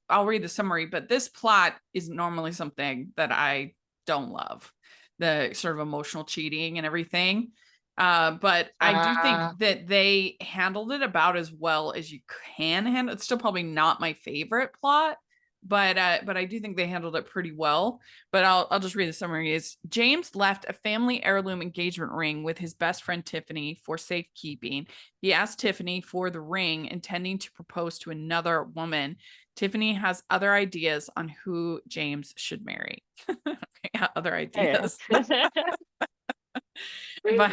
S1: I'll read the summary, but this plot is normally something that I don't love. The sort of emotional cheating and everything. But I do think that they handled it about as well as you can handle. It's still probably not my favorite plot, but I do think they handled it pretty well. But I'll just read the summary. Is James left a family heirloom engagement ring with his best friend Tiffany for safekeeping. He asked Tiffany for the ring, intending to propose to another woman. Tiffany has other ideas on who James should marry. Okay, other ideas.
S2: Yeah.
S1: But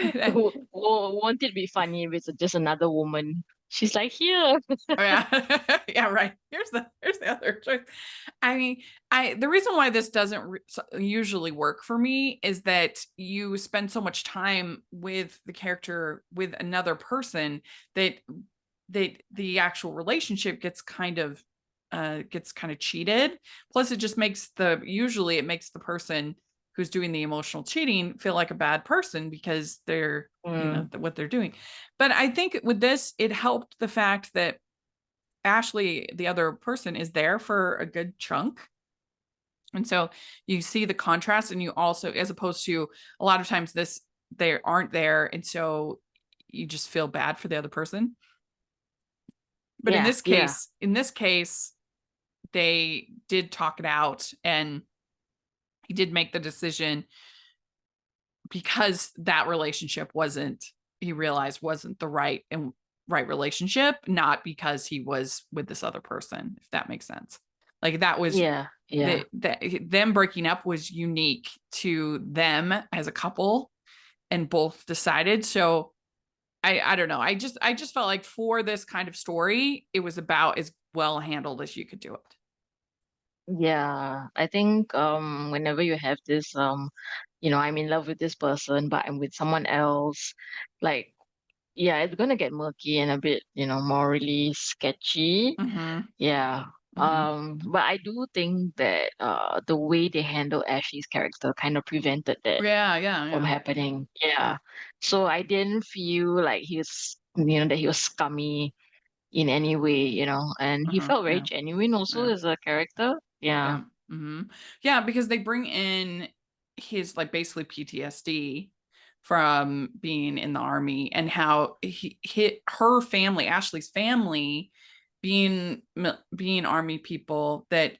S2: Won't it be funny if it's just another woman? She's like, here.
S1: oh, yeah. Yeah, right. Here's the other choice. I mean, the reason why this doesn't usually work for me is that you spend so much time with the character with another person that the actual relationship gets kind of cheated. Plus, it just makes usually it makes the person who's doing the emotional cheating feel like a bad person because they're what they're doing. But I think with this, it helped the fact that Ashley, the other person, is there for a good chunk. And so you see the contrast, and you also, as opposed to a lot of times they aren't there. And so you just feel bad for the other person. But in this case, they did talk it out, and he did make the decision because that relationship he realized wasn't the right relationship, not because he was with this other person, if that makes sense. Like that was them breaking up was unique to them as a couple, and both decided. So I don't know. I just felt like for this kind of story, it was about as well handled as you could do it.
S2: Yeah, I think whenever you have this I'm in love with this person, but I'm with someone else, like, yeah, it's gonna get murky and a bit, morally sketchy.
S1: Mm-hmm.
S2: Yeah. But I do think that the way they handle Ashley's character kind of prevented that from happening. Yeah. So I didn't feel like that he was scummy in any way, and he felt very genuine also as a character. Yeah.
S1: Yeah. Mm-hmm. Yeah, because they bring in his like basically PTSD from being in the army, and how her family, Ashley's family, being army people, that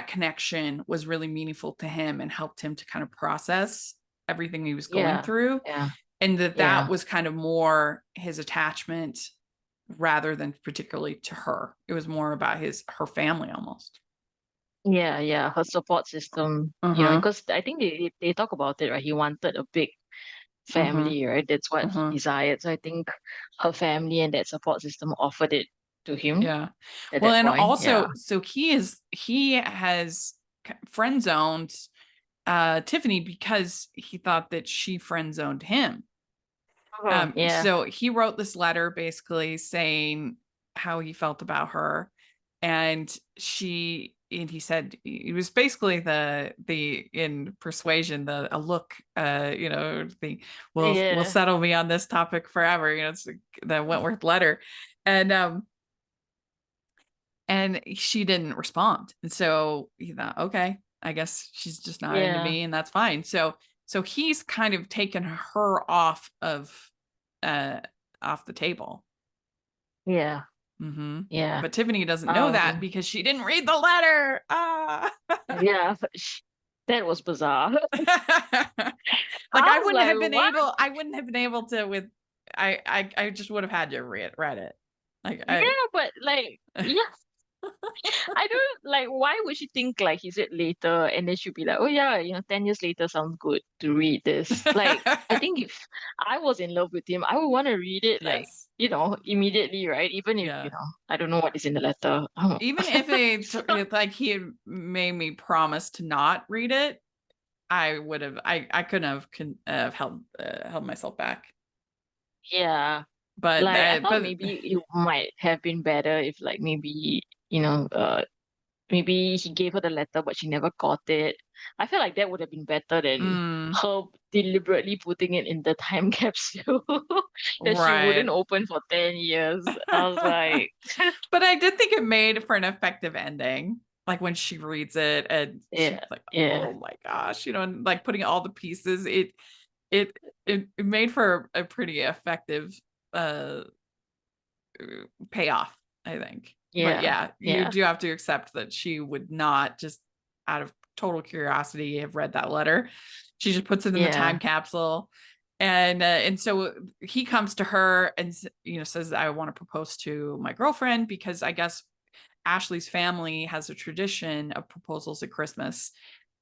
S1: connection was really meaningful to him and helped him to kind of process everything he was going through.
S2: Yeah.
S1: And that was kind of more his attachment rather than particularly to her. It was more about her family almost.
S2: Yeah, her support system, because I think they talk about it, right? He wanted a big family, right? That's what he desired. So I think her family and that support system offered it to him
S1: Yeah.
S2: at
S1: Well,
S2: that
S1: and
S2: point.
S1: also,
S2: Yeah.
S1: so he has friend zoned Tiffany because he thought that she friend zoned him.
S2: Yeah.
S1: So he wrote this letter basically saying how he felt about her, and he said it was basically the in Persuasion, a look, the will
S2: Yeah.
S1: settle me on this topic forever. It's the Wentworth letter, and she didn't respond, and so he thought, okay, I guess she's just not into
S2: Yeah.
S1: me, and that's fine. So he's kind of taken her off the table.
S2: Yeah.
S1: Mm-hmm.
S2: Yeah.
S1: But Tiffany doesn't know that because she didn't read the letter.
S2: Yeah. That was bizarre.
S1: Like
S2: I was like, what?
S1: I wouldn't have been able to with I just would have had to read it. Like
S2: Yeah, but like, yeah. I don't like, why would she think like he said later and then she'd be like, oh yeah, 10 years later sounds good to read this. Like, I think if I was in love with him, I would want to read it like,
S1: yes.
S2: immediately, right? Even if,
S1: Yeah.
S2: I don't know what is in the letter.
S1: Even if like he had made me promise to not read it, I would have I couldn't have held myself back.
S2: Yeah.
S1: But
S2: Like, I thought maybe it might have been better if like maybe, maybe he gave her the letter, but she never got it. I feel like that would have been better than her deliberately putting it in the time capsule that she wouldn't
S1: right.
S2: open for 10 years. I was like,
S1: But I did think it made for an effective ending. Like when she reads it and she's
S2: yeah,
S1: like,
S2: yeah,
S1: oh my gosh, and like putting all the pieces, it made for a pretty effective uh payoff, I think. But
S2: yeah,
S1: yeah, you
S2: yeah,
S1: do have to accept that she would not just out of total curiosity have read that letter. She just puts it in the time
S2: yeah,
S1: capsule. And so he comes to her and says, I want to propose to my girlfriend, because I guess Ashley's family has a tradition of proposals at Christmas,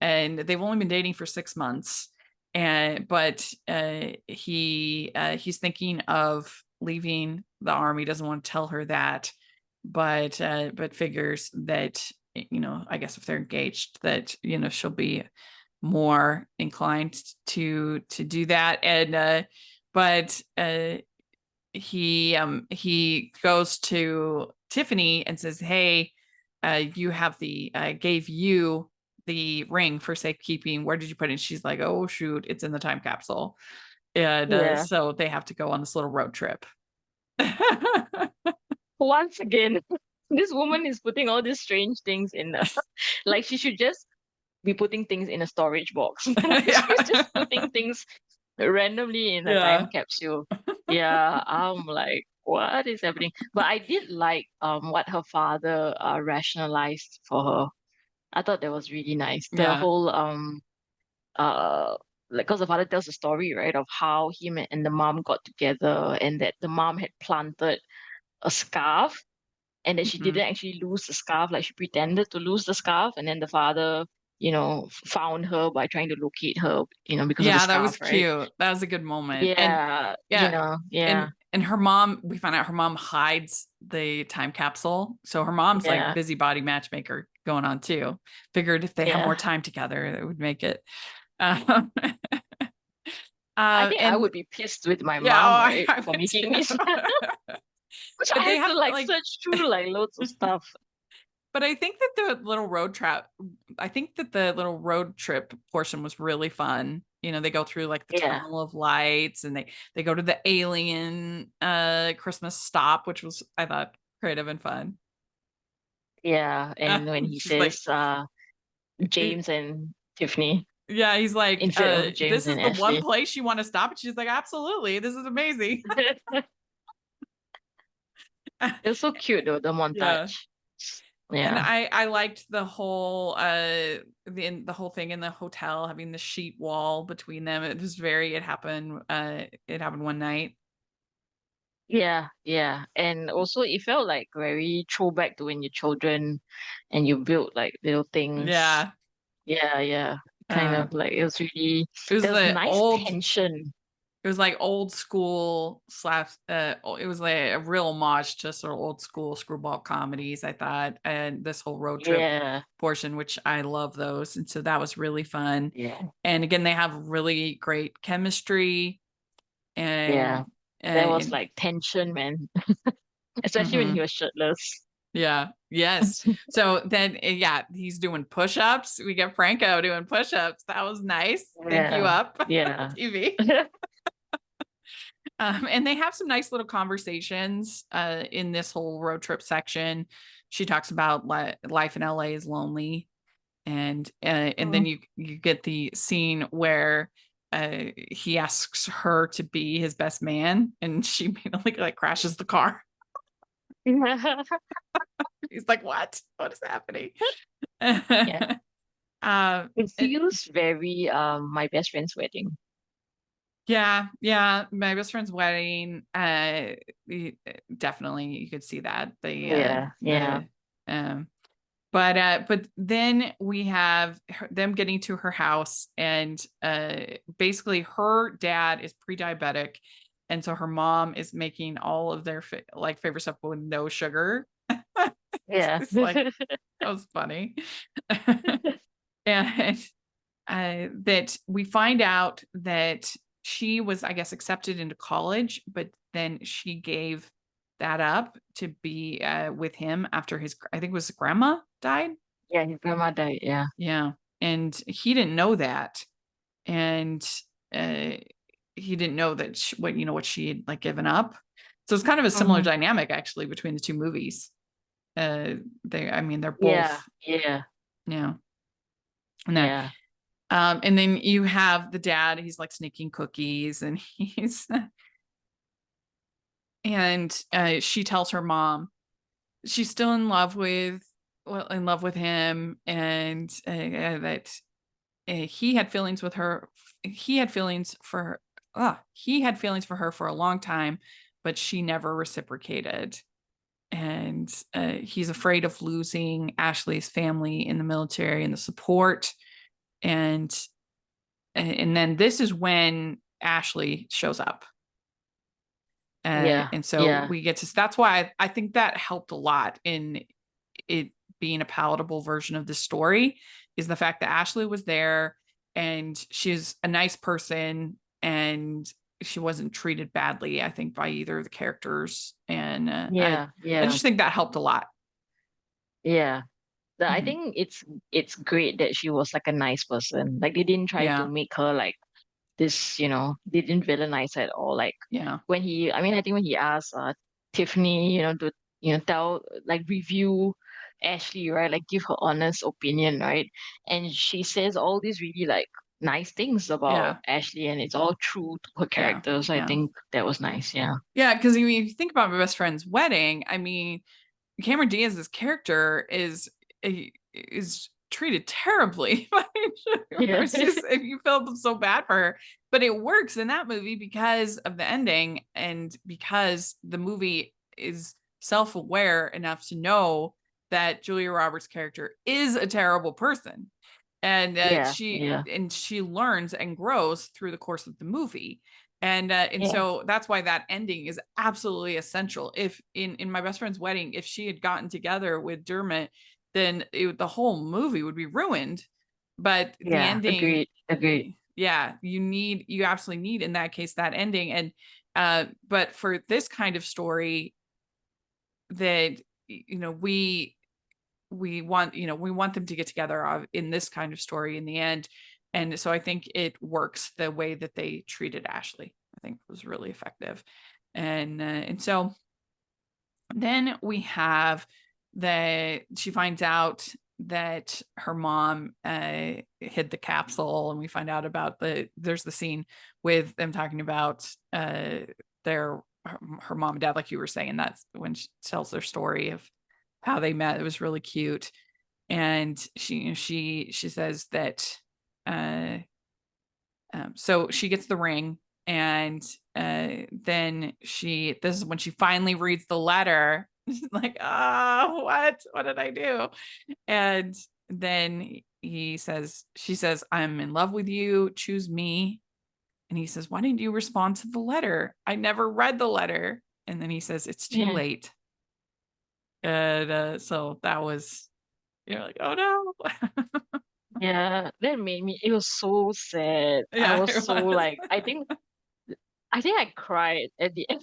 S1: and they've only been dating for 6 months. But he's thinking of leaving the army, doesn't want to tell her that, but figures that, I guess if they're engaged, that, she'll be more inclined to do that. And but he goes to Tiffany and says, hey, you have I gave you the ring for safekeeping. Where did you put it? She's like, oh shoot, it's in the time capsule. And
S2: yeah.
S1: so they have to go on this little road trip.
S2: Once again, this woman is putting all these strange things in like she should just be putting things in a storage box. She's just putting things randomly in a time capsule. Yeah, I'm like, what is happening? But I did like what her father rationalized for her. I thought that was really nice. The
S1: Yeah.
S2: whole like, because the father tells the story, right, of how him and the mom got together, and that the mom had planted a scarf and that she didn't actually lose the scarf, like she pretended to lose the scarf, and then the father found her by trying to locate her, because of the
S1: Yeah, that was
S2: scarf, right?
S1: cute. That was a good moment. And
S2: Yeah,
S1: yeah,
S2: yeah,
S1: and her mom, we found out her mom hides the time capsule. So her mom's like
S2: yeah,
S1: busybody matchmaker going on too. Figured if they have
S2: yeah.
S1: more time together, it would make it. Um,
S2: I think I
S1: and
S2: would be pissed with my
S1: yeah,
S2: mom,
S1: oh,
S2: right,
S1: I
S2: for
S1: would too.
S2: making me which I
S1: But they
S2: have
S1: have
S2: to like
S1: like,
S2: search through like loads of stuff.
S1: but I think that the little road trip portion was really fun. They go through like the
S2: Yeah,
S1: tunnel of lights, and they go to the alien Christmas stop, which was, I thought, creative and fun.
S2: yeah. And when he
S1: She's like,
S2: says James and Tiffany
S1: yeah, he's like,
S2: instead of James
S1: this is
S2: and
S1: the one
S2: Ashley.
S1: place you want to stop. And she's like, absolutely, this is amazing.
S2: It's so cute though, the
S1: Yeah.
S2: montage.
S1: And
S2: Yeah.
S1: I liked the whole the whole thing in the hotel, having the sheet wall between them. It happened one night.
S2: Yeah. And also it felt like very throwback to when you're children and you build like little things.
S1: Yeah.
S2: Yeah. Kind
S1: Uh,
S2: of like it was really
S1: it was
S2: there was
S1: the
S2: nice
S1: old,
S2: tension.
S1: it was like old school slash, it was like a real homage to sort of old school screwball comedies, I thought. And this whole road trip
S2: Yeah.
S1: portion, which I love those. And so that was really fun.
S2: Yeah.
S1: And again, they have really great chemistry
S2: Yeah.
S1: and,
S2: There was
S1: and
S2: like tension, man. Especially when
S1: mhm.
S2: he was shirtless.
S1: Yeah. Yes. So then, yeah, he's doing push-ups. We get Franco doing push-ups. That was nice. Thank you,
S2: Yeah.
S1: Up
S2: Yeah.
S1: TV. And they have some nice little conversations in this whole road trip section. She talks about life in LA is lonely, and then
S2: Mm.
S1: you get the scene where he asks her to be his best man, and she immediately like crashes the car. He's like, "What? What is happening?"
S2: Yeah.
S1: uh,
S2: It
S1: it-
S2: feels very my best friend's wedding.
S1: yeah. My best friend's wedding. Definitely, you could see that
S2: Yeah.
S1: um, but then we have them getting to her house, and basically her dad is pre-diabetic, and so her mom is making all of their like favorite stuff with no sugar.
S2: Yeah.
S1: It's like, that was funny. And that we find out that she was, I guess, accepted into college, but then she gave that up to be with him after his, I think it was grandma died.
S2: Yeah, his grandma died. Yeah.
S1: Yeah. And he didn't know that. And uh, he didn't know that what she had like given up. So it's kind of a similar
S2: Mhm.
S1: dynamic actually between the two movies. I mean, they're
S2: Yeah.
S1: both,
S2: Yeah.
S1: yeah. And then
S2: Yeah.
S1: and then you have the dad, he's like sneaking cookies, and he's and she tells her mom she's still in love with, him, and that he had feelings with her. He had feelings for her. He had feelings for her for a long time, but she never reciprocated. And he's afraid of losing Ashley's family in the military and the support. And then this is when Ashley shows up.
S2: Yeah.
S1: And so
S2: Yeah.
S1: we get to, that's why I think that helped a lot in it being a palatable version of the story, is the fact that Ashley was there and she's a nice person, and she wasn't treated badly, I think, by either of the characters. And
S2: Yeah.
S1: I
S2: Yeah.
S1: just think that helped a lot.
S2: Yeah. I
S1: Mhm.
S2: think it's great that she was like a nice person. Like they didn't try to
S1: Yeah.
S2: make her like this, they didn't villainize her at all. Like
S1: Yeah.
S2: I mean, I think when he asked Tiffany, to tell like review Ashley, right? Like give her honest opinion, right? And she says all these really like nice things about
S1: Yeah.
S2: Ashley, and it's all true to her
S1: Yeah.
S2: character. So I
S1: Yeah.
S2: think that was nice. Yeah.
S1: Yeah. Because I mean, if you think about My Best Friend's Wedding, I mean, Cameron Diaz's character is treated terribly.
S2: Yeah.
S1: It's just, if you feel so bad for her, but it works in that movie because of the ending, and because the movie is self-aware enough to know that Julia Roberts' character is a terrible person, and
S2: Yeah.
S1: she
S2: Yeah.
S1: learns and grows through the course of the movie. And
S2: Yeah.
S1: so that's why that ending is absolutely essential. If in My Best Friend's Wedding, if she had gotten together with Dermot, then the whole movie would be ruined. But the
S2: Yeah.
S1: ending,
S2: Agreed. Agreed.
S1: yeah, you absolutely need in that case that ending. And but for this kind of story, that we want them to get together in this kind of story in the end. And so I think it works the way that they treated Ashley. I think was really effective. And so then we have that she finds out that her mom hid the capsule, and we find out about there's the scene with them talking about her mom and dad, like you were saying. That's when she tells their story of how they met. It was really cute. And she says that so she gets the ring, And then this is when she finally reads the letter. Like, oh, what did I do? And then she says, I'm in love with you, choose me. And he says, why didn't you respond to the letter? I never read the letter. And then he says, it's too
S2: Yeah.
S1: late. And so that was, you're like, oh no.
S2: Yeah. That made me, it was so sad. I
S1: Yeah,
S2: was
S1: it
S2: so
S1: was.
S2: like, I think I cried at the end.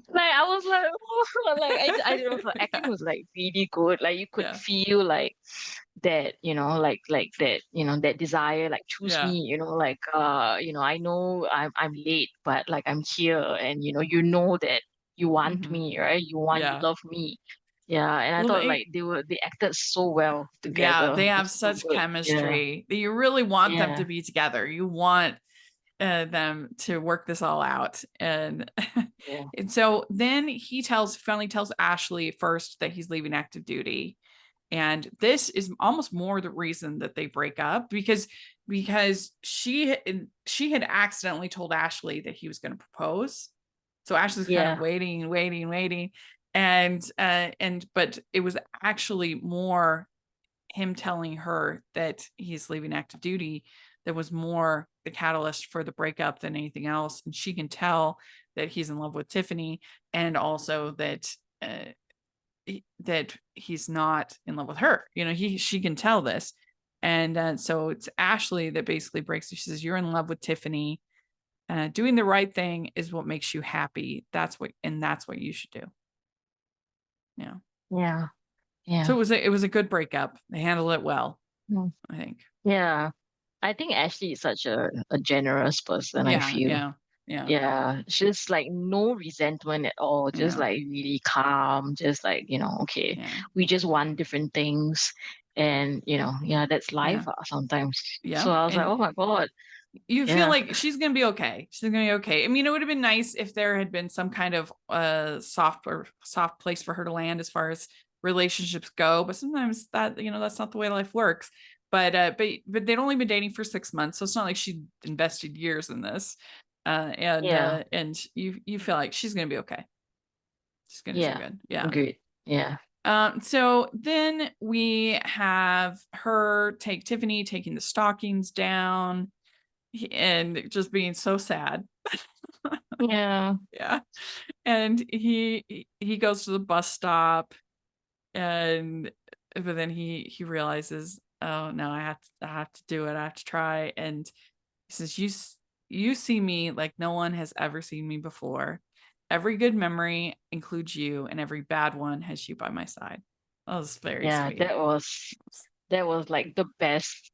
S2: Like I was like, oh, like I don't know, the acting was like really good. Like you could
S1: Yeah.
S2: feel like that, like that, that desire, like choose
S1: Yeah.
S2: me, like I know I'm late, but like I'm here, and you know that you want
S1: Mhm.
S2: me, right? You
S1: Yeah.
S2: love me. Yeah, and I
S1: Well,
S2: thought like they acted so well
S1: yeah,
S2: together.
S1: they
S2: It
S1: have
S2: was so
S1: such
S2: good. Yeah,
S1: chemistry that you really want them
S2: yeah,
S1: to be together. You want them to work this all out. And
S2: yeah,
S1: and so then he finally tells Ashley first that he's leaving active duty. And this is almost more the reason that they break up, because she had accidentally told Ashley that he was going to propose. So Ashley's kind of
S2: yeah,
S1: waiting. And but it was actually more him telling her that he's leaving active duty that was more the catalyst for the breakup than anything else. And she can tell that he's in love with Tiffany, and also that that he's not in love with her. She can tell this. And so it's Ashley that basically breaks it. She says, you're in love with Tiffany. Doing the right thing is what makes you happy. That's what you should do. Yeah.
S2: yeah,
S1: So
S2: yeah.
S1: it was a good breakup. They handled it well,
S2: Mm.
S1: I think.
S2: Yeah. I think Ashley is such a generous person, I
S1: Yeah.
S2: feel.
S1: Yeah. Yeah.
S2: Yeah, she's like no resentment at all, just
S1: Yeah.
S2: like really calm, just like, okay,
S1: Yeah.
S2: we just want different things. And, yeah, that's life
S1: Yeah.
S2: sometimes.
S1: Yeah.
S2: So I was like,
S1: And
S2: oh my God.
S1: you feel
S2: Yeah,
S1: like she's gonna be okay. She's gonna be okay. I mean, it would have been nice if there had been some kind of soft place for her to land as far as relationships go. But sometimes that's not the way life works. But they'd only been dating for 6 months, so it's not like she invested years in this.
S2: yeah,
S1: And you feel like she's gonna be okay. She's gonna do
S2: yeah.
S1: good. Yeah.
S2: Good. Yeah.
S1: So then we have her take Tiffany taking the stockings down and just being so sad.
S2: Yeah.
S1: Yeah. And he goes to the bus stop, and but then he realizes, oh no, I have to do it. I have to try. And he says, you see me like no one has ever seen me before. Every good memory includes you, and every bad one has you by my side. That was very
S2: Yeah,
S1: sweet.
S2: that was like the best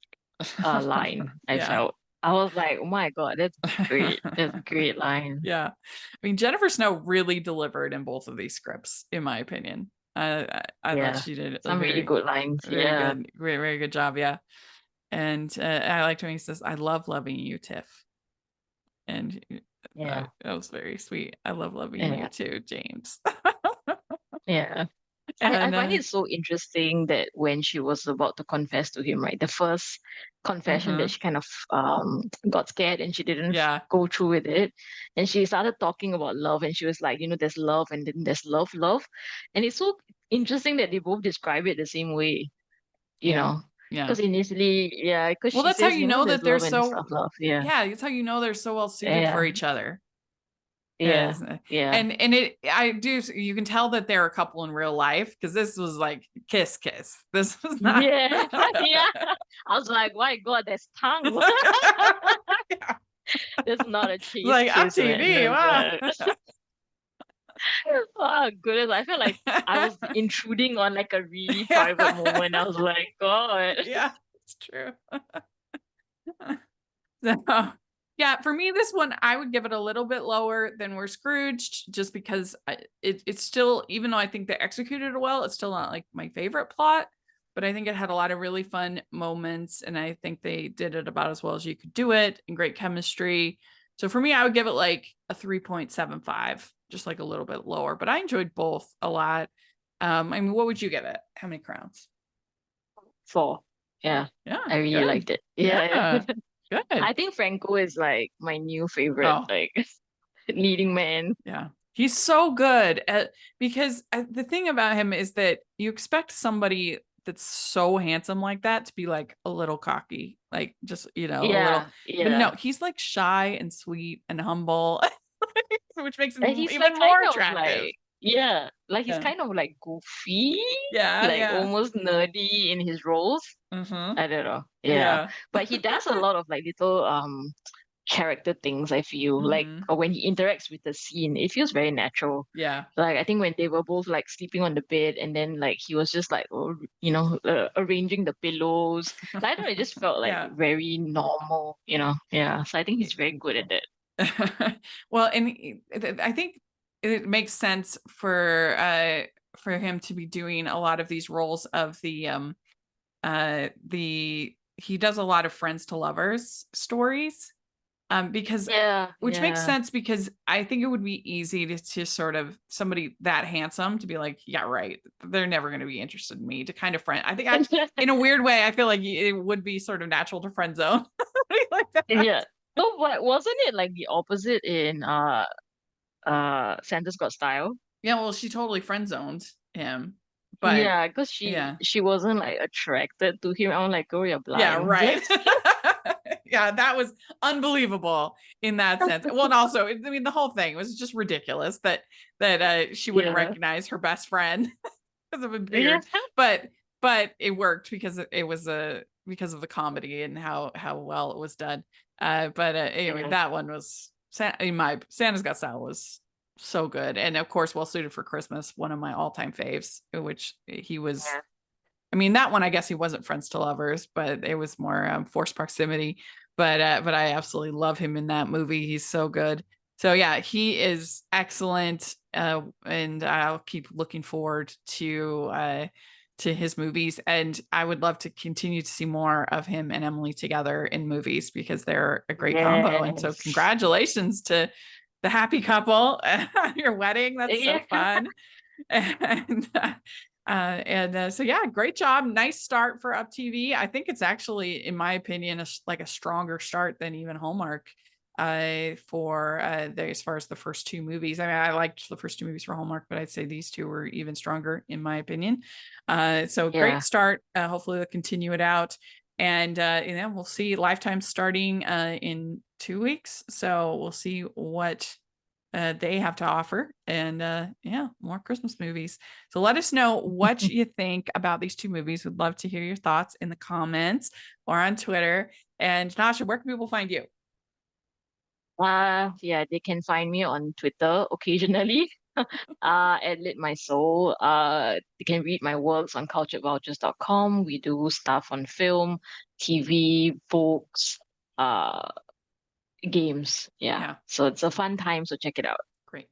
S2: line I
S1: Yeah.
S2: felt. I was like, oh my God, that's great. That's a great line.
S1: Yeah. I mean, Jennifer Snow really delivered in both of these scripts, in my opinion. I thought
S2: Yeah.
S1: she did a
S2: Some really good lines. Yeah.
S1: very good job. Yeah. And I liked when he says, I love loving you, Tiff. And
S2: Yeah.
S1: that was very sweet. I love loving you
S2: Yeah.
S1: too, James.
S2: Yeah. I
S1: And
S2: find it so interesting that when she was about to confess to him, right, the first confession that she kind of got scared and she didn't
S1: yeah.
S2: go through with it, and she started talking about love, and she was like, there's love, and then there's love, and it's so interesting that they both describe it the same way,
S1: Yeah. Yeah.
S2: because initially, yeah, because
S1: Well,
S2: she
S1: that's how
S2: says,
S1: you know
S2: there's
S1: that they're
S2: love and there's
S1: so,
S2: love, yeah,
S1: yeah, that's how you know they're so well suited for
S2: yeah,
S1: each other.
S2: yeah,
S1: Is
S2: yeah,
S1: you can tell that they're a couple in real life, because this was like kiss. This was not.
S2: yeah, yeah. I was like, my God, there's tongue.
S1: Yeah.
S2: That's not a cheese
S1: Like on
S2: kiss, man.
S1: TV.
S2: That's
S1: Wow.
S2: oh goodness, I felt like I was intruding on like a really private
S1: Yeah.
S2: moment. I was like, God.
S1: Yeah, it's true. So, yeah, for me, this one, I would give it a little bit lower than We're Scrooged, just because it's still, even though I think they executed it well, it's still not like my favorite plot, but I think it had a lot of really fun moments, and I think they did it about as well as you could do it, and great chemistry. So for me, I would give it like a 3.75, just like a little bit lower, but I enjoyed both a lot. I mean, what would you give it? How many crowns?
S2: 4. Yeah,
S1: Yeah,
S2: I really
S1: good.
S2: liked it.
S1: Yeah. Good.
S2: I think Franco is like my new favorite,
S1: Oh,
S2: like leading man.
S1: yeah. He's so good because the thing about him is that you expect somebody that's so handsome like that to be like a little cocky, like just, a little,
S2: Yeah,
S1: but no,
S2: yeah.
S1: he's like shy and sweet and humble, which makes
S2: And
S1: him
S2: he's like
S1: even
S2: kind
S1: more
S2: of
S1: attractive.
S2: like, yeah, like he's
S1: Yeah.
S2: kind of like goofy,
S1: Yeah.
S2: like
S1: Yeah.
S2: almost nerdy in his roles.
S1: Mm-hmm.
S2: I don't know. Yeah.
S1: Yeah.
S2: But he does a lot of like little character things, I feel. Like
S1: Mm-hmm.
S2: when he interacts with the scene, it feels very natural.
S1: Yeah.
S2: Like I think when they were both like sleeping on the bed and then like he was just like arranging the pillows. Like, I don't know, it just felt like
S1: Yeah.
S2: very normal, Yeah. So I think he's very good at it.
S1: Well, and I think it makes sense for him to be doing a lot of these roles of the he does a lot of friends to lovers stories, because
S2: Yeah,
S1: which makes
S2: yeah.
S1: sense because I think it would be easy to sort of somebody that handsome to be like, yeah, right, they're never going to be interested in me, to kind of friend. I think in a weird way, I feel like it would be sort of natural to friend zone like that.
S2: Yeah. No, but wasn't it like the opposite in Santa's Got Style?
S1: Yeah, well, she totally friend zoned him, but
S2: Yeah, because she
S1: yeah,
S2: she wasn't like attracted to him. I'm like, girl, you're
S1: yeah,
S2: blind.
S1: right. Yeah, that was unbelievable in that sense. Well, and also, I mean, the whole thing was just ridiculous that she wouldn't
S2: Yeah.
S1: recognize her best friend because of a
S2: Yeah.
S1: beard, but it worked because it was because of the comedy and how well it was done. But anyway,
S2: Yeah.
S1: that one was Santa's Got Style was so good, and of course, well suited for Christmas. One of my all-time faves, which he was.
S2: Yeah.
S1: I mean, that one, I guess he wasn't friends to lovers, but it was more forced proximity. But I absolutely love him in that movie. He's so good. So yeah, he is excellent, and I'll keep looking forward to his movies. And I would love to continue to see more of him and Emily together in movies because they're a great combo. And so,
S2: Yes.
S1: congratulations to the happy couple on your wedding. That's so
S2: Yeah.
S1: fun. And so yeah, great job. Nice start for Up TV. I think it's actually, in my opinion, like a stronger start than even Hallmark for as far as the first two movies. I mean, I liked the first two movies for Hallmark, but I'd say these two were even stronger in my opinion. So great
S2: Yeah.
S1: start. Hopefully they'll continue it out. And we'll see Lifetime starting in 2 weeks. So we'll see what they have to offer, and more Christmas movies. So let us know what you think about these two movies. We'd love to hear your thoughts in the comments or on Twitter. And Natasha, where can people find you?
S2: Yeah, they can find me on Twitter occasionally. At Lit My Soul. They can read my works on culturedvouchers.com. We do stuff on film, TV, books, uh, games. Yeah.
S1: Yeah,
S2: So it's a fun time, so check it out.
S1: great.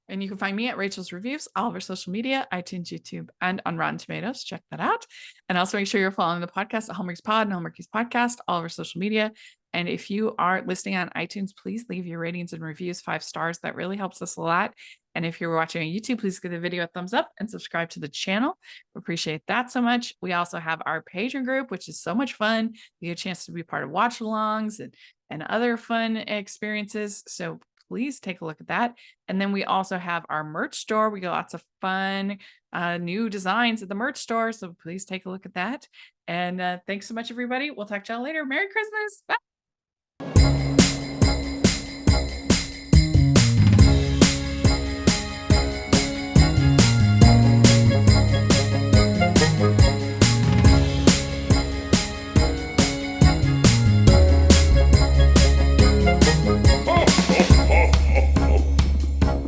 S1: And you can find me at Rachel's Reviews, all of our social media, iTunes, YouTube, and on Rotten Tomatoes. Check that out. And also make sure you're following the podcast at Hallmarkies Pod and Hallmarkies Podcast, all of our social media. And if you are listening on iTunes, please leave your ratings and reviews 5 stars. That really helps us a lot. And if you're watching on YouTube, please give the video a thumbs up and subscribe to the channel. We appreciate that so much. We also have our Patreon group, which is so much fun. You get a chance to be part of watch-alongs and other fun experiences. So please take a look at that. And then we also have our merch store. We got lots of fun new designs at the merch store. So please take a look at that. And thanks so much, everybody. We'll talk to y'all later. Merry Christmas. Bye.